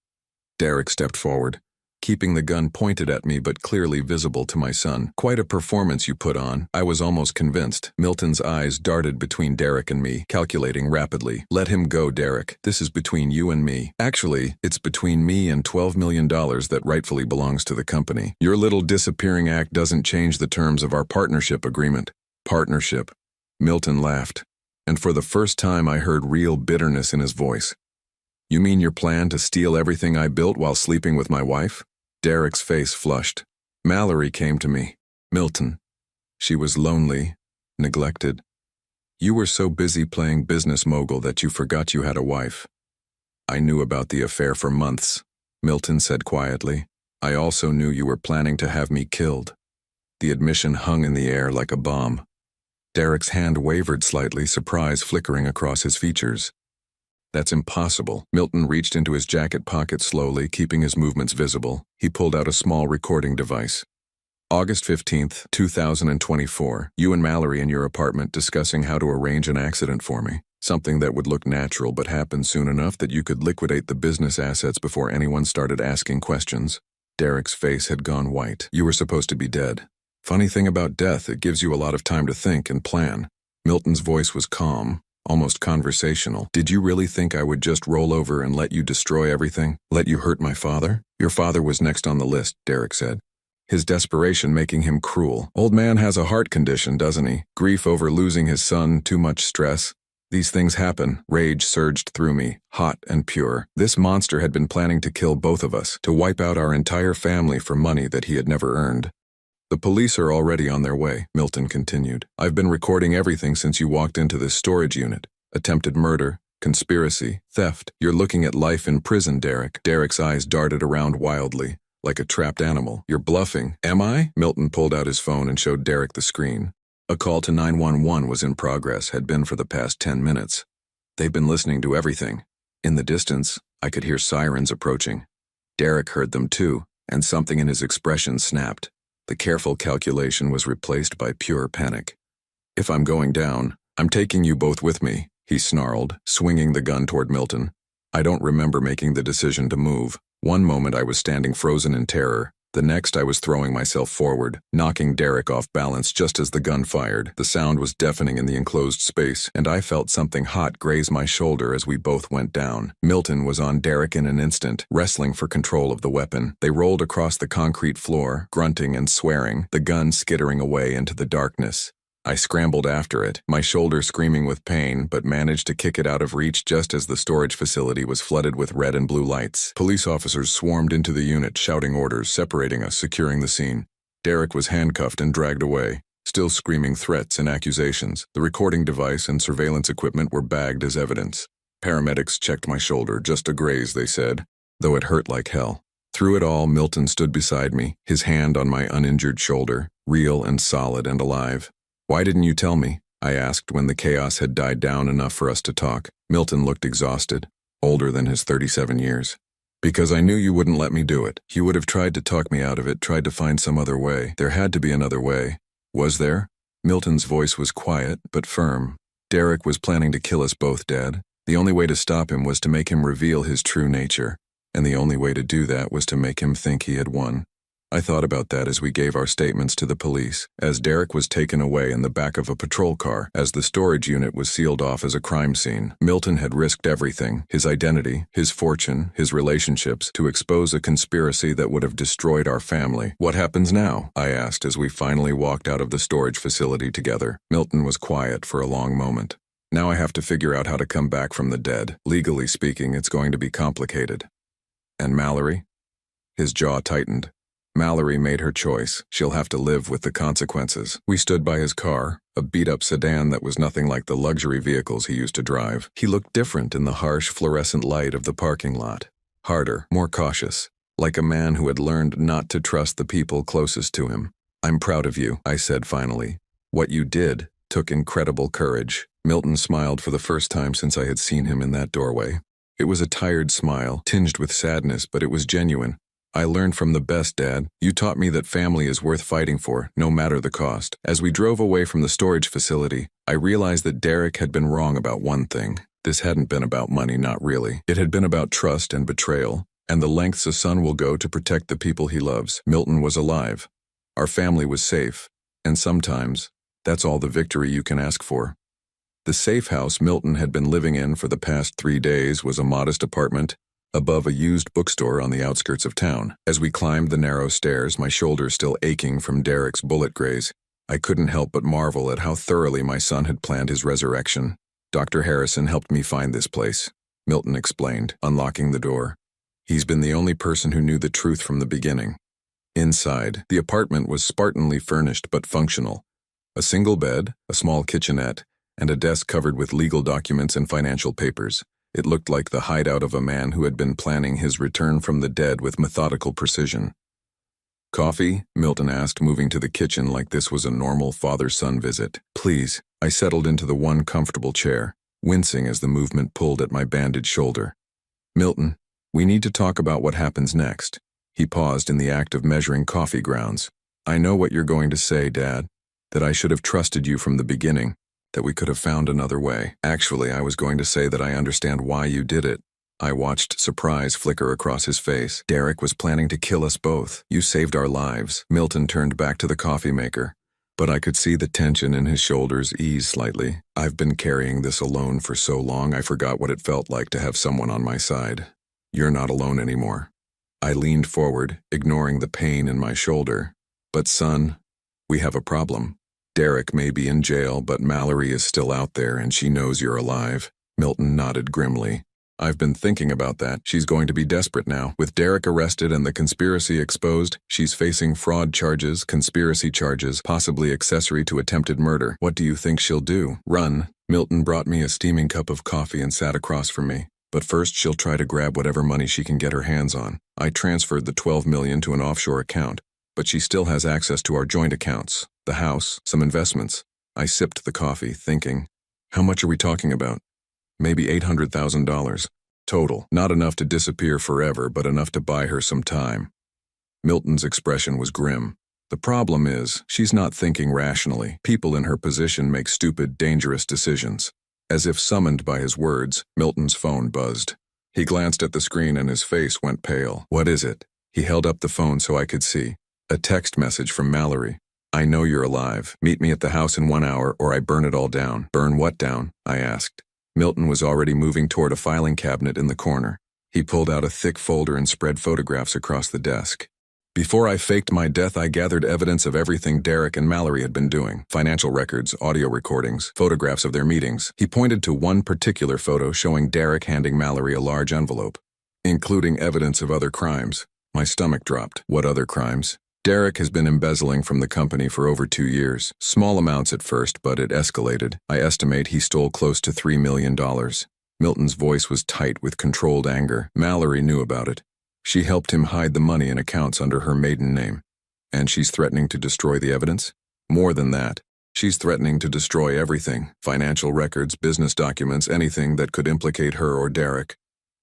Speaker 1: Derek stepped forward, keeping the gun pointed at me but clearly visible to my son. "Quite a performance you put on." I was almost convinced. Milton's eyes darted between Derek and me, calculating rapidly. "Let him go, Derek. This is between you and me. Actually, it's between me and $12 million that rightfully belongs to the company. Your little disappearing act doesn't change the terms of our partnership agreement." "Partnership?" Milton laughed, and for the first time I heard real bitterness in his voice. "You mean your plan to steal everything I built while sleeping with my wife?" Derek's face flushed. "Mallory came to me, Milton. She was lonely, neglected. You were so busy playing business mogul that you forgot you had a wife." "I knew about the affair for months," Milton said quietly. "I also knew you were planning to have me killed." The admission hung in the air like a bomb. Derek's hand wavered slightly, surprise flickering across his features. "That's impossible." Milton reached into his jacket pocket slowly, keeping his movements visible. He pulled out a small recording device. "August 15th, 2024. You and Mallory in your apartment discussing how to arrange an accident for me. Something that would look natural but happen soon enough that you could liquidate the business assets before anyone started asking questions." Derek's face had gone white. "You were supposed to be dead. Funny thing about death, it gives you a lot of time to think and plan." Milton's voice was calm, almost conversational. "Did you really think I would just roll over and let you destroy everything? Let you hurt my father?" "Your father was next on the list," Derek said, his desperation making him cruel. "Old man has a heart condition, doesn't he? Grief over losing his son, too much stress. These things happen." Rage surged through me, hot and pure. This monster had been planning to kill both of us, to wipe out our entire family for money that he had never earned. "The police are already on their way," Milton continued. "I've been recording everything since you walked into this storage unit. Attempted murder, conspiracy, theft. You're looking at life in prison, Derek." Derek's eyes darted around wildly, like a trapped animal. "You're bluffing." "Am I?" Milton pulled out his phone and showed Derek the screen. A call to 911 was in progress, had been for the past 10 minutes. They've been listening to everything. In the distance, I could hear sirens approaching. Derek heard them too, and something in his expression snapped. The careful calculation was replaced by pure panic. "If I'm going down, I'm taking you both with me," he snarled, swinging the gun toward Milton. I don't remember making the decision to move. One moment I was standing frozen in terror. The next I was throwing myself forward, knocking Derek off balance just as the gun fired. The sound was deafening in the enclosed space, and I felt something hot graze my shoulder as we both went down. Milton was on Derek in an instant, wrestling for control of the weapon. They rolled across the concrete floor, grunting and swearing, the gun skittering away into the darkness. I scrambled after it, my shoulder screaming with pain, but managed to kick it out of reach just as the storage facility was flooded with red and blue lights. Police officers swarmed into the unit, shouting orders, separating us, securing the scene. Derek was handcuffed and dragged away, still screaming threats and accusations. The recording device and surveillance equipment were bagged as evidence. Paramedics checked my shoulder, just a graze, they said, though it hurt like hell. Through it all, Milton stood beside me, his hand on my uninjured shoulder, real and solid and alive. "Why didn't you tell me?" I asked when the chaos had died down enough for us to talk. Milton looked exhausted, older than his 37 years. "Because I knew you wouldn't let me do it. You would have tried to talk me out of it, tried to find some other way. There had to be another way. Was there?" Milton's voice was quiet, but firm. "Derek was planning to kill us both, Dad. The only way to stop him was to make him reveal his true nature. And the only way to do that was to make him think he had won." I thought about that as we gave our statements to the police, as Derek was taken away in the back of a patrol car, as the storage unit was sealed off as a crime scene. Milton had risked everything, his identity, his fortune, his relationships, to expose a conspiracy that would have destroyed our family. "What happens now?" I asked as we finally walked out of the storage facility together. Milton was quiet for a long moment. "Now I have to figure out how to come back from the dead. Legally speaking, it's going to be complicated." "And Mallory?" His jaw tightened. "Mallory made her choice. She'll have to live with the consequences." We stood by his car, a beat-up sedan that was nothing like the luxury vehicles he used to drive. He looked different in the harsh fluorescent light of the parking lot. Harder, more cautious, like a man who had learned not to trust the people closest to him. "I'm proud of you," I said finally. "What you did took incredible courage." Milton smiled for the first time since I had seen him in that doorway. It was a tired smile, tinged with sadness, but it was genuine. "I learned from the best, Dad. You taught me that family is worth fighting for, no matter the cost." As we drove away from the storage facility, I realized that Derek had been wrong about one thing. This hadn't been about money, not really. It had been about trust and betrayal, and the lengths a son will go to protect the people he loves. Milton was alive. Our family was safe, and sometimes, that's all the victory you can ask for. The safe house Milton had been living in for the past 3 days was a modest apartment above a used bookstore on the outskirts of town. As we climbed the narrow stairs, my shoulder still aching from Derek's bullet graze, I couldn't help but marvel at how thoroughly my son had planned his resurrection. "Dr. Harrison helped me find this place," Milton explained, unlocking the door. "He's been the only person who knew the truth from the beginning." Inside, the apartment was spartanly furnished but functional. A single bed, a small kitchenette, and a desk covered with legal documents and financial papers. It looked like the hideout of a man who had been planning his return from the dead with methodical precision. "Coffee?" Milton asked, moving to the kitchen like this was a normal father-son visit. "Please." I settled into the one comfortable chair, wincing as the movement pulled at my bandaged shoulder. "Milton, we need to talk about what happens next." He paused in the act of measuring coffee grounds. "I know what you're going to say, Dad, that I should have trusted you from the beginning, that we could have found another way. Actually, I was going to say that I understand why you did it." I watched surprise flicker across his face. "Derek was planning to kill us both. You saved our lives." Milton turned back to the coffee maker, but I could see the tension in his shoulders ease slightly. "I've been carrying this alone for so long I forgot what it felt like to have someone on my side. You're not alone anymore." I leaned forward, ignoring the pain in my shoulder. "But son, we have a problem. Derek may be in jail, but Mallory is still out there and she knows you're alive." Milton nodded grimly. "I've been thinking about that. She's going to be desperate now. With Derek arrested and the conspiracy exposed, she's facing fraud charges, conspiracy charges, possibly accessory to attempted murder. What do you think she'll do? Run." Milton brought me a steaming cup of coffee and sat across from me. "But first she'll try to grab whatever money she can get her hands on. I transferred the $12 million to an offshore account, but she still has access to our joint accounts, the house, some investments. I sipped the coffee, thinking, how much are we talking about? Maybe $800,000. Total. Not enough to disappear forever, but enough to buy her some time. Milton's expression was grim. The problem is, she's not thinking rationally. People in her position make stupid, dangerous decisions. As if summoned by his words, Milton's phone buzzed. He glanced at the screen and his face went pale. What is it? He held up the phone so I could see. A text message from Mallory. I know you're alive. Meet me at the house in 1 hour or I burn it all down. Burn what down? I asked. Milton was already moving toward a filing cabinet in the corner. He pulled out a thick folder and spread photographs across the desk. Before I faked my death, I gathered evidence of everything Derek and Mallory had been doing. Financial records, audio recordings, photographs of their meetings. He pointed to one particular photo showing Derek handing Mallory a large envelope, including evidence of other crimes. My stomach dropped. What other crimes? Derek has been embezzling from the company for over 2 years. Small amounts at first, but it escalated. I estimate he stole close to $3 million. Milton's voice was tight with controlled anger. Mallory knew about it. She helped him hide the money in accounts under her maiden name. And she's threatening to destroy the evidence? More than that. She's threatening to destroy everything. Financial records, business documents, anything that could implicate her or Derek.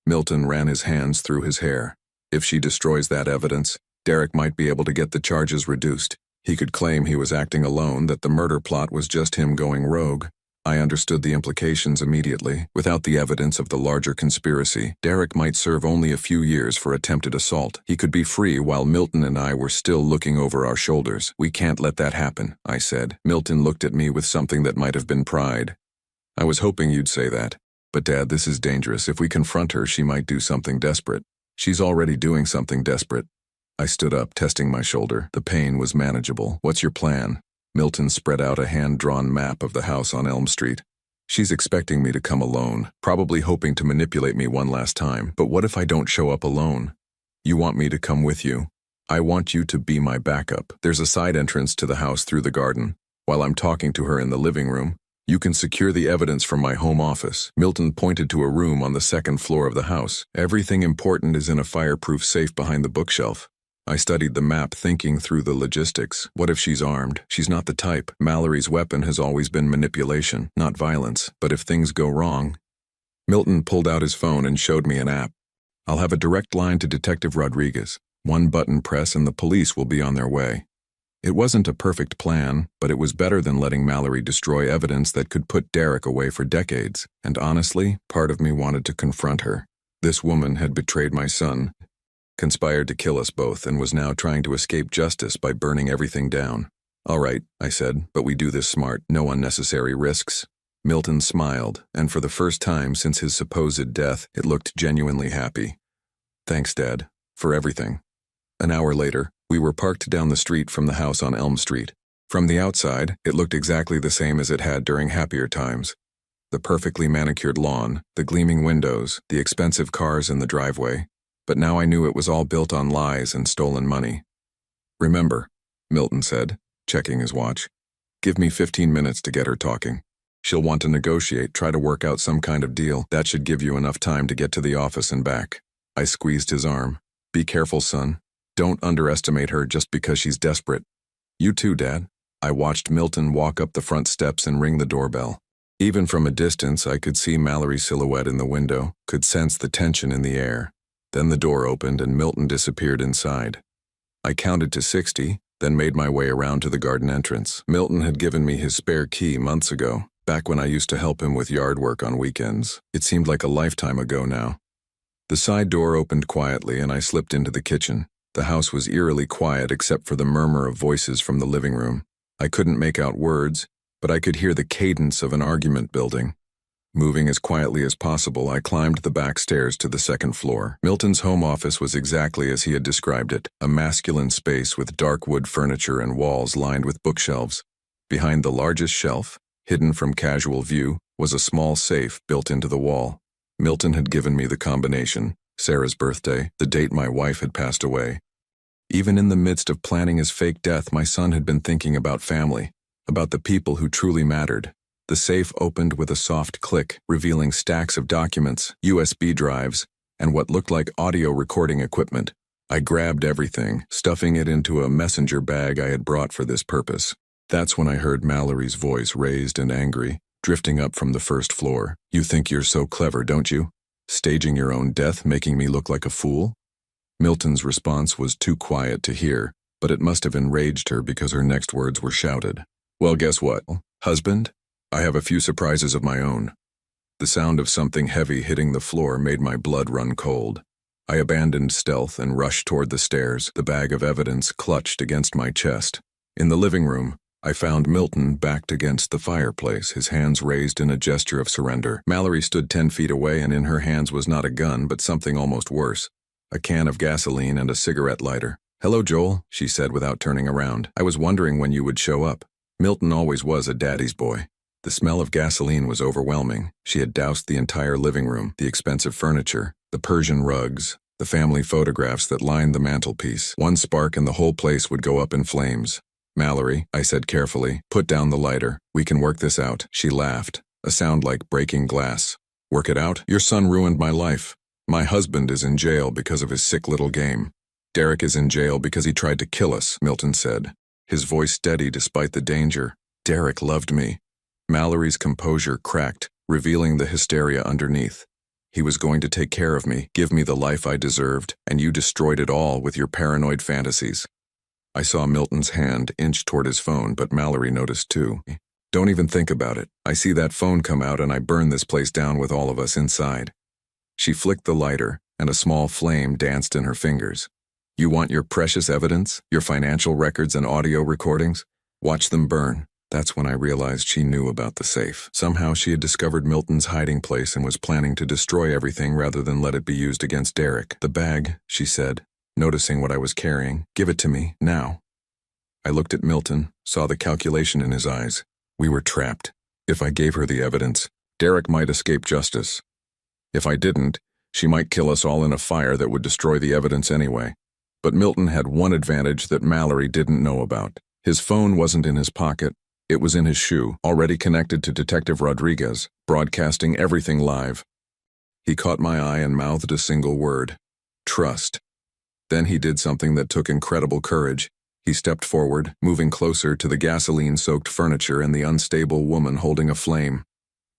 Speaker 1: Milton ran his hands through his hair. If she destroys that evidence, Derek might be able to get the charges reduced. He could claim he was acting alone, that the murder plot was just him going rogue. I understood the implications immediately. Without the evidence of the larger conspiracy, Derek might serve only a few years for attempted assault. He could be free while Milton and I were still looking over our shoulders. We can't let that happen, I said. Milton looked at me with something that might have been pride. I was hoping you'd say that. But Dad, this is dangerous. If we confront her, she might do something desperate. She's already doing something desperate. I stood up, testing my shoulder. The pain was manageable. What's your plan? Milton spread out a hand-drawn map of the house on Elm Street. She's expecting me to come alone, probably hoping to manipulate me one last time. But what if I don't show up alone? You want me to come with you? I want you to be my backup. There's a side entrance to the house through the garden. While I'm talking to her in the living room, you can secure the evidence from my home office. Milton pointed to a room on the second floor of the house. Everything important is in a fireproof safe behind the bookshelf. I studied the map, thinking through the logistics. What if she's armed? She's not the type. Mallory's weapon has always been manipulation, not violence. But if things go wrong... Milton pulled out his phone and showed me an app. I'll have a direct line to Detective Rodriguez. One button press and the police will be on their way. It wasn't a perfect plan, but it was better than letting Mallory destroy evidence that could put Derek away for decades. And honestly, part of me wanted to confront her. This woman had betrayed my son, conspired to kill us both, and was now trying to escape justice by burning everything down. All right, I said, but we do this smart, no unnecessary risks. Milton smiled, and for the first time since his supposed death, it looked genuinely happy. Thanks, Dad, for everything. An hour later, we were parked down the street from the house on Elm Street. From the outside, it looked exactly the same as it had during happier times. The perfectly manicured lawn, the gleaming windows, the expensive cars in the driveway. But now I knew it was all built on lies and stolen money. Remember, Milton said, checking his watch. Give me 15 minutes to get her talking. She'll want to negotiate, try to work out some kind of deal. That should give you enough time to get to the office and back. I squeezed his arm. Be careful, son. Don't underestimate her just because she's desperate. You too, Dad. I watched Milton walk up the front steps and ring the doorbell. Even from a distance, I could see Mallory's silhouette in the window, could sense the tension in the air. Then the door opened and Milton disappeared inside. I counted to 60, then made my way around to the garden entrance. Milton had given me his spare key months ago, back when I used to help him with yard work on weekends. It seemed like a lifetime ago now. The side door opened quietly and I slipped into the kitchen. The house was eerily quiet except for the murmur of voices from the living room. I couldn't make out words, but I could hear the cadence of an argument building. Moving as quietly as possible, I climbed the back stairs to the second floor. Milton's home office was exactly as he had described it, a masculine space with dark wood furniture and walls lined with bookshelves. Behind the largest shelf, hidden from casual view, was a small safe built into the wall. Milton had given me the combination, Sarah's birthday, the date my wife had passed away. Even in the midst of planning his fake death, my son had been thinking about family, about the people who truly mattered. The safe opened with a soft click, revealing stacks of documents, USB drives, and what looked like audio recording equipment. I grabbed everything, stuffing it into a messenger bag I had brought for this purpose. That's when I heard Mallory's voice, raised and angry, drifting up from the first floor. You think you're so clever, don't you? Staging your own death, making me look like a fool? Milton's response was too quiet to hear, but it must have enraged her because her next words were shouted. Well, guess what, husband? I have a few surprises of my own. The sound of something heavy hitting the floor made my blood run cold. I abandoned stealth and rushed toward the stairs, the bag of evidence clutched against my chest. In the living room, I found Milton backed against the fireplace, his hands raised in a gesture of surrender. Mallory stood 10 feet away, and in her hands was not a gun, but something almost worse. A can of gasoline and a cigarette lighter. Hello, Joel, she said without turning around. I was wondering when you would show up. Milton always was a daddy's boy. The smell of gasoline was overwhelming. She had doused the entire living room, the expensive furniture, the Persian rugs, the family photographs that lined the mantelpiece. One spark and the whole place would go up in flames. Mallory, I said carefully, put down the lighter. We can work this out. She laughed, a sound like breaking glass. Work it out? Your son ruined my life. My husband is in jail because of his sick little game. Derek is in jail because he tried to kill us, Milton said, his voice steady despite the danger. Derek loved me. Mallory's composure cracked, revealing the hysteria underneath. He was going to take care of me, give me the life I deserved, and you destroyed it all with your paranoid fantasies. I saw Milton's hand inch toward his phone, but Mallory noticed too. Don't even think about it. I see that phone come out and I burn this place down with all of us inside. She flicked the lighter, and a small flame danced in her fingers. You want your precious evidence, your financial records and audio recordings? Watch them burn. That's when I realized she knew about the safe. Somehow she had discovered Milton's hiding place and was planning to destroy everything rather than let it be used against Derek. The bag, she said, noticing what I was carrying. Give it to me, now. I looked at Milton, saw the calculation in his eyes. We were trapped. If I gave her the evidence, Derek might escape justice. If I didn't, she might kill us all in a fire that would destroy the evidence anyway. But Milton had one advantage that Mallory didn't know about. His phone wasn't in his pocket, it was in his shoe, already connected to Detective Rodriguez, broadcasting everything live. He caught my eye and mouthed a single word: trust. Then he did something that took incredible courage. He stepped forward, moving closer to the gasoline-soaked furniture and the unstable woman holding a flame.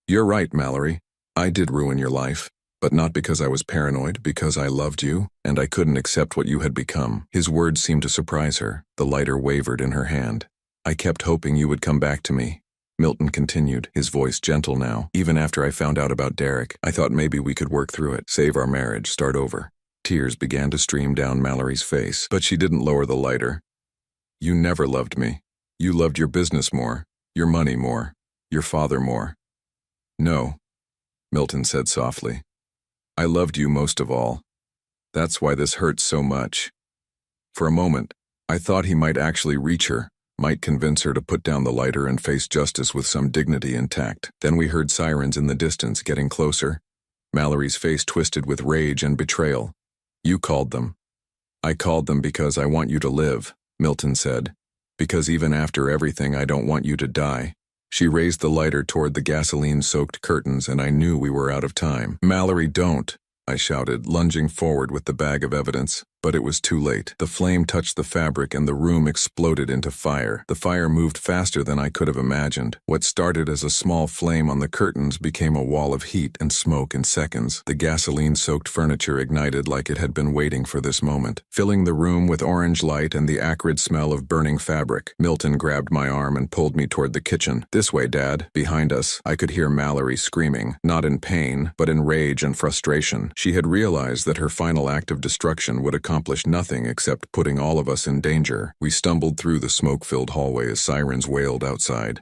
Speaker 1: You're right, Mallory. I did ruin your life, but not because I was paranoid, because I loved you, and I couldn't accept what you had become. His words seemed to surprise her. The lighter wavered in her hand. I kept hoping you would come back to me. Milton continued, his voice gentle now. Even after I found out about Derek, I thought maybe we could work through it, save our marriage, start over. Tears began to stream down Mallory's face, but she didn't lower the lighter. You never loved me. You loved your business more, your money more, your father more. No, Milton said softly. I loved you most of all. That's why this hurts so much. For a moment, I thought he might actually reach her, might convince her to put down the lighter and face justice with some dignity intact. Then we heard sirens in the distance getting closer. Mallory's face twisted with rage and betrayal. You called them. I called them because I want you to live, Milton said. Because even after everything, I don't want you to die. She raised the lighter toward the gasoline-soaked curtains, and I knew we were out of time. Mallory, don't, I shouted, lunging forward with the bag of evidence. But it was too late. The flame touched the fabric and the room exploded into fire. The fire moved faster than I could have imagined. What started as a small flame on the curtains became a wall of heat and smoke in seconds. The gasoline-soaked furniture ignited like it had been waiting for this moment, filling the room with orange light and the acrid smell of burning fabric. Milton grabbed my arm and pulled me toward the kitchen. This way, Dad. Behind us, I could hear Mallory screaming, not in pain, but in rage and frustration. She had realized that her final act of destruction would accomplished nothing except putting all of us in danger. We stumbled through the smoke-filled hallway as sirens wailed outside.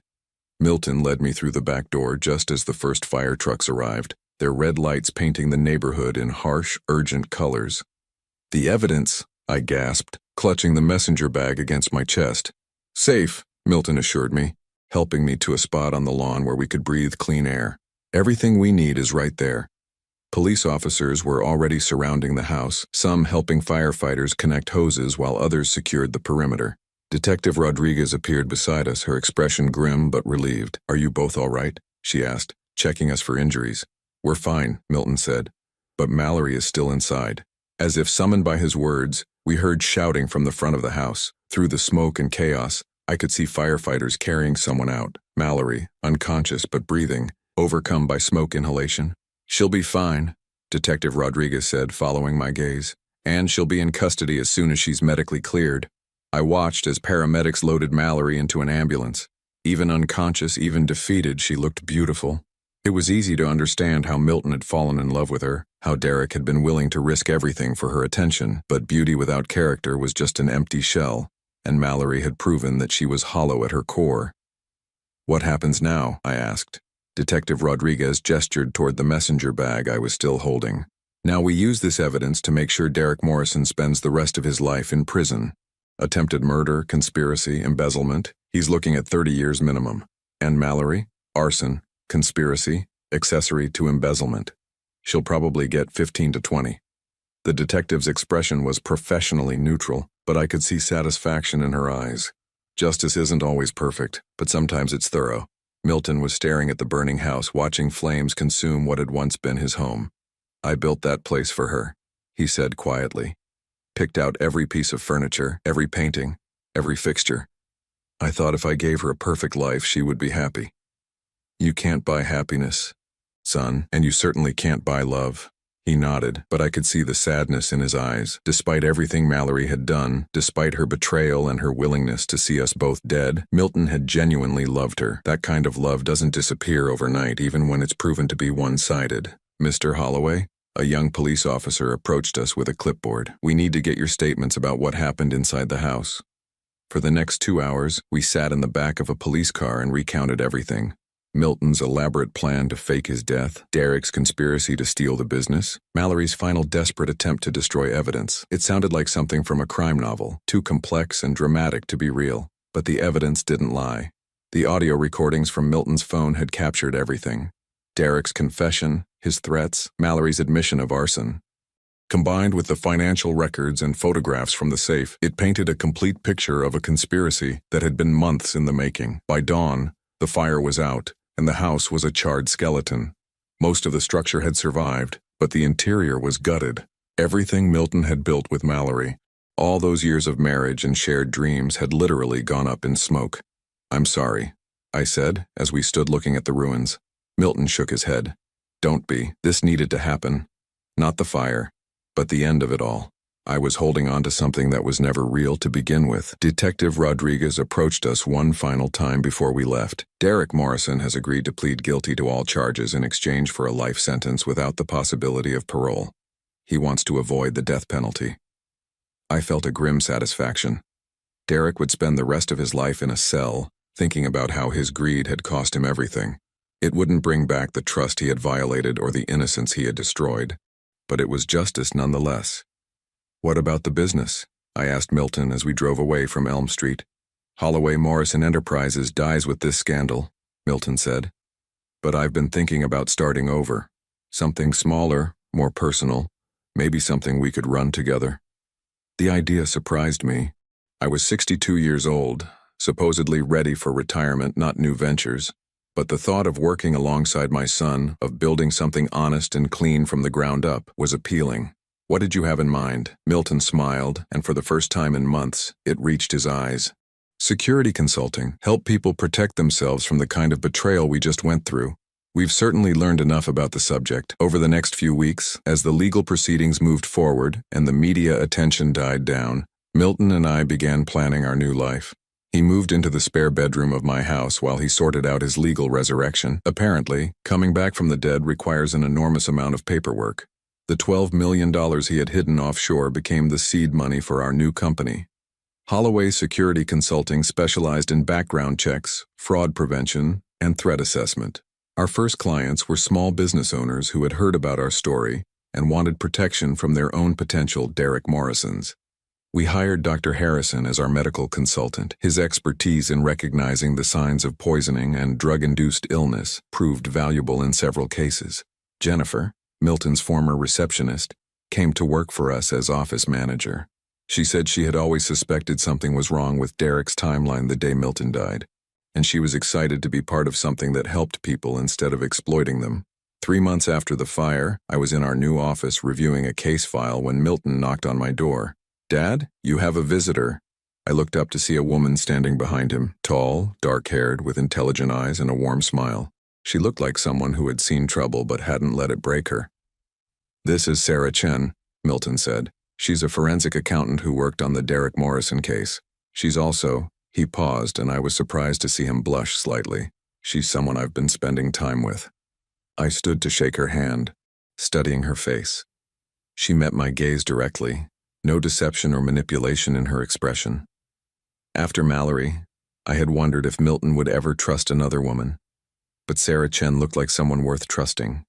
Speaker 1: Milton led me through the back door just as the first fire trucks arrived, their red lights painting the neighborhood in harsh, urgent colors. The evidence, I gasped, clutching the messenger bag against my chest. Safe, Milton assured me, helping me to a spot on the lawn where we could breathe clean air. Everything we need is right there. Police officers were already surrounding the house, some helping firefighters connect hoses while others secured the perimeter. Detective Rodriguez appeared beside us, her expression grim but relieved. Are you both all right? She asked, checking us for injuries. We're fine, Milton said, but Mallory is still inside. As if summoned by his words, we heard shouting from the front of the house. Through the smoke and chaos, I could see firefighters carrying someone out. Mallory, unconscious but breathing, overcome by smoke inhalation. "She'll be fine," Detective Rodriguez said, following my gaze. "And she'll be in custody as soon as she's medically cleared." I watched as paramedics loaded Mallory into an ambulance. Even unconscious, even defeated, she looked beautiful. It was easy to understand how Milton had fallen in love with her, how Derek had been willing to risk everything for her attention, but beauty without character was just an empty shell, and Mallory had proven that she was hollow at her core. "What happens now?" I asked. Detective Rodriguez gestured toward the messenger bag I was still holding. "Now we use this evidence to make sure Derek Morrison spends the rest of his life in prison. Attempted murder, conspiracy, embezzlement, he's looking at 30 years minimum. And Mallory? Arson, conspiracy, accessory to embezzlement. She'll probably get 15 to 20. The detective's expression was professionally neutral, but I could see satisfaction in her eyes. Justice isn't always perfect, but sometimes it's thorough. Milton was staring at the burning house, watching flames consume what had once been his home. "I built that place for her," he said quietly. "Picked out every piece of furniture, every painting, every fixture. I thought if I gave her a perfect life, she would be happy. You can't buy happiness, son, and you certainly can't buy love." He nodded, but I could see the sadness in his eyes. Despite everything Mallory had done, despite her betrayal and her willingness to see us both dead, Milton had genuinely loved her. That kind of love doesn't disappear overnight, even when it's proven to be one-sided. "Mr. Holloway?" A young police officer approached us with a clipboard. "We need to get your statements about what happened inside the house." For the next 2 hours, we sat in the back of a police car and recounted everything. Milton's elaborate plan to fake his death, Derek's conspiracy to steal the business, Mallory's final desperate attempt to destroy evidence. It sounded like something from a crime novel, too complex and dramatic to be real. But the evidence didn't lie. The audio recordings from Milton's phone had captured everything. Derek's confession, his threats, Mallory's admission of arson. Combined with the financial records and photographs from the safe, it painted a complete picture of a conspiracy that had been months in the making. By dawn, the fire was out, and the house was a charred skeleton. Most of the structure had survived, but the interior was gutted. Everything Milton had built with Mallory, all those years of marriage and shared dreams, had literally gone up in smoke. "I'm sorry," I said, as we stood looking at the ruins. Milton shook his head. "Don't be. This needed to happen. Not the fire, but the end of it all. I was holding on to something that was never real to begin with." Detective Rodriguez approached us one final time before we left. "Derek Morrison has agreed to plead guilty to all charges in exchange for a life sentence without the possibility of parole. He wants to avoid the death penalty." I felt a grim satisfaction. Derek would spend the rest of his life in a cell, thinking about how his greed had cost him everything. It wouldn't bring back the trust he had violated or the innocence he had destroyed, but it was justice nonetheless. "What about the business?" I asked Milton as we drove away from Elm Street. "Holloway Morrison Enterprises dies with this scandal," Milton said. "But I've been thinking about starting over. Something smaller, more personal, maybe something we could run together." The idea surprised me. I was 62 years old, supposedly ready for retirement, not new ventures. But the thought of working alongside my son, of building something honest and clean from the ground up, was appealing. "What did you have in mind?" Milton smiled, and for the first time in months, it reached his eyes. "Security consulting. Help people protect themselves from the kind of betrayal we just went through. We've certainly learned enough about the subject. Over the next few weeks, as the legal proceedings moved forward and the media attention died down, Milton and I began planning our new life. He moved into the spare bedroom of my house while he sorted out his legal resurrection. Apparently, coming back from the dead requires an enormous amount of paperwork. The $12 million he had hidden offshore became the seed money for our new company. Holloway Security Consulting specialized in background checks, fraud prevention, and threat assessment. Our first clients were small business owners who had heard about our story and wanted protection from their own potential Derek Morrisons. We hired Dr. Harrison as our medical consultant. His expertise in recognizing the signs of poisoning and drug-induced illness proved valuable in several cases. Jennifer, Milton's former receptionist, came to work for us as office manager. She said she had always suspected something was wrong with Derek's timeline the day Milton died, and she was excited to be part of something that helped people instead of exploiting them. 3 months after the fire, I was in our new office reviewing a case file when Milton knocked on my door. "Dad, you have a visitor." I looked up to see a woman standing behind him, tall, dark-haired, with intelligent eyes and a warm smile. She looked like someone who had seen trouble but hadn't let it break her. "This is Sarah Chen," Milton said. "She's a forensic accountant who worked on the Derek Morrison case. She's also—" He paused, and I was surprised to see him blush slightly. "She's someone I've been spending time with." I stood to shake her hand, studying her face. She met my gaze directly, no deception or manipulation in her expression. After Mallory, I had wondered if Milton would ever trust another woman, but Sarah Chen looked like someone worth trusting.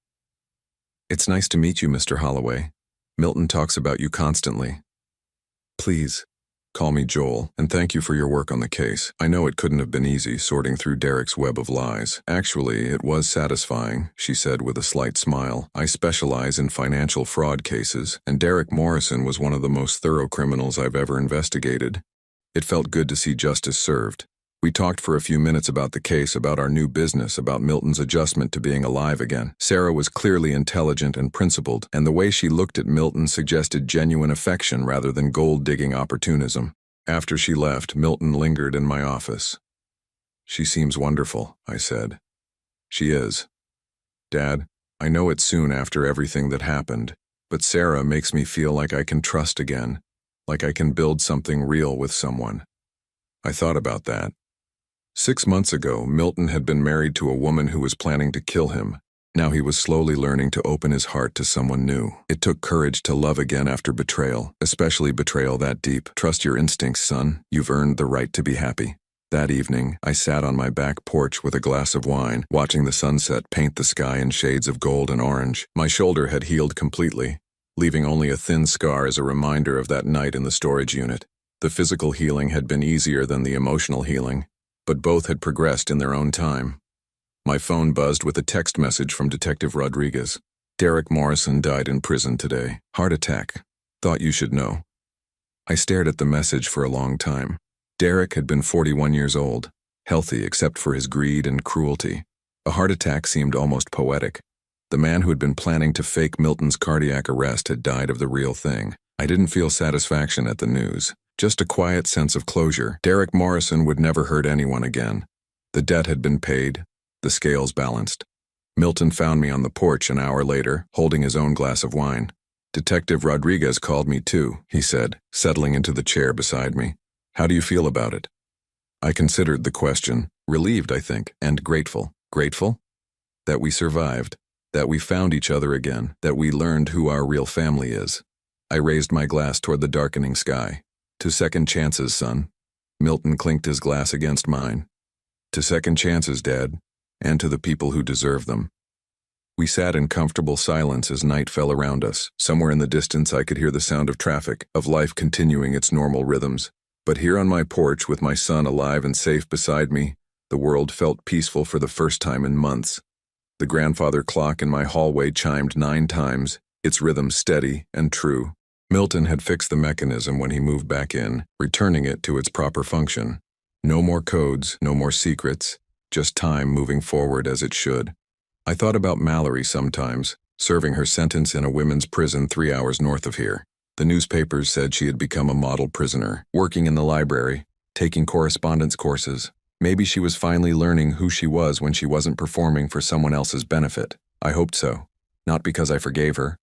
Speaker 1: "It's nice to meet you, Mr. Holloway. Milton talks about you constantly." "Please, call me Joel, and thank you for your work on the case. I know it couldn't have been easy sorting through Derek's web of lies." "Actually, it was satisfying," she said with a slight smile. "I specialize in financial fraud cases, and Derek Morrison was one of the most thorough criminals I've ever investigated. It felt good to see justice served." We talked for a few minutes about the case, about our new business, about Milton's adjustment to being alive again. Sarah was clearly intelligent and principled, and the way she looked at Milton suggested genuine affection rather than gold-digging opportunism. After she left, Milton lingered in my office. "She seems wonderful," I said. "She is. Dad, I know it's soon after everything that happened, but Sarah makes me feel like I can trust again, like I can build something real with someone." I thought about that. 6 months ago, Milton had been married to a woman who was planning to kill him. Now he was slowly learning to open his heart to someone new. It took courage to love again after betrayal, especially betrayal that deep. "Trust your instincts, son. You've earned the right to be happy." That evening, I sat on my back porch with a glass of wine, watching the sunset paint the sky in shades of gold and orange. My shoulder had healed completely, leaving only a thin scar as a reminder of that night in the storage unit. The physical healing had been easier than the emotional healing, but both had progressed in their own time. My phone buzzed with a text message from Detective Rodriguez. "Derek Morrison died in prison today. Heart attack. Thought you should know." I stared at the message for a long time. Derek had been 41 years old, healthy except for his greed and cruelty. A heart attack seemed almost poetic. The man who had been planning to fake Milton's cardiac arrest had died of the real thing. I didn't feel satisfaction at the news. Just a quiet sense of closure. Derek Morrison would never hurt anyone again. The debt had been paid, the scales balanced. Milton found me on the porch an hour later, holding his own glass of wine. "Detective Rodriguez called me too," he said, settling into the chair beside me. "How do you feel about it?" I considered the question, relieved, I think, and grateful. Grateful? That we survived, that we found each other again, that we learned who our real family is. I raised my glass toward the darkening sky. "To second chances, son." Milton clinked his glass against mine. "To second chances, Dad, and to the people who deserve them." We sat in comfortable silence as night fell around us. Somewhere in the distance I could hear the sound of traffic, of life continuing its normal rhythms. But here on my porch, with my son alive and safe beside me, the world felt peaceful for the first time in months. The grandfather clock in my hallway chimed 9 times, its rhythm steady and true. Milton had fixed the mechanism when he moved back in, returning it to its proper function. No more codes, no more secrets, just time moving forward as it should. I thought about Mallory sometimes, serving her sentence in a women's prison 3 hours north of here. The newspapers said she had become a model prisoner, working in the library, taking correspondence courses. Maybe she was finally learning who she was when she wasn't performing for someone else's benefit. I hoped so. Not because I forgave her.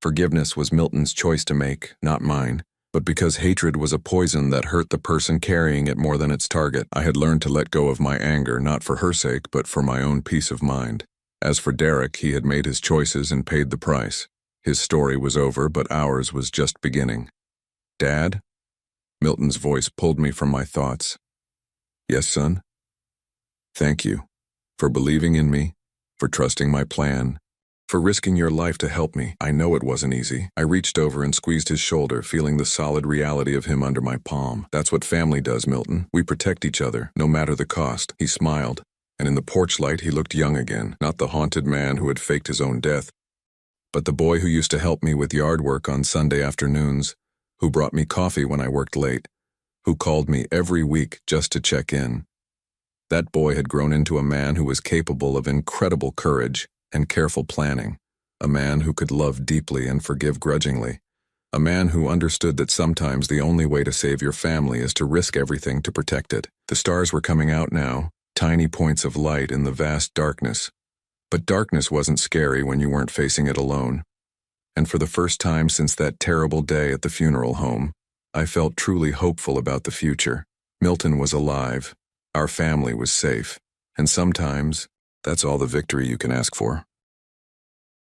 Speaker 1: Forgiveness was Milton's choice to make, not mine, but because hatred was a poison that hurt the person carrying it more than its target. I had learned to let go of my anger, not for her sake, but for my own peace of mind. As for Derek, he had made his choices and paid the price. His story was over, but ours was just beginning. "Dad?" Milton's voice pulled me from my thoughts. "Yes, son? Thank you for believing in me, for trusting my plan, for risking your life to help me. I know it wasn't easy." I reached over and squeezed his shoulder, feeling the solid reality of him under my palm. "That's what family does, Milton. We protect each other, no matter the cost." He smiled, and in the porch light he looked young again, not the haunted man who had faked his own death, but the boy who used to help me with yard work on Sunday afternoons, who brought me coffee when I worked late, who called me every week just to check in. That boy had grown into a man who was capable of incredible courage and careful planning, a man who could love deeply and forgive grudgingly, A man who understood that sometimes the only way to save your family is to risk everything to protect it. The stars were coming out now, tiny points of light in the vast darkness. But darkness wasn't scary when you weren't facing it alone. And for the first time since that terrible day at the funeral home, I felt truly hopeful about the future. Milton was alive. Our family was safe. And sometimes, that's all the victory you can ask for.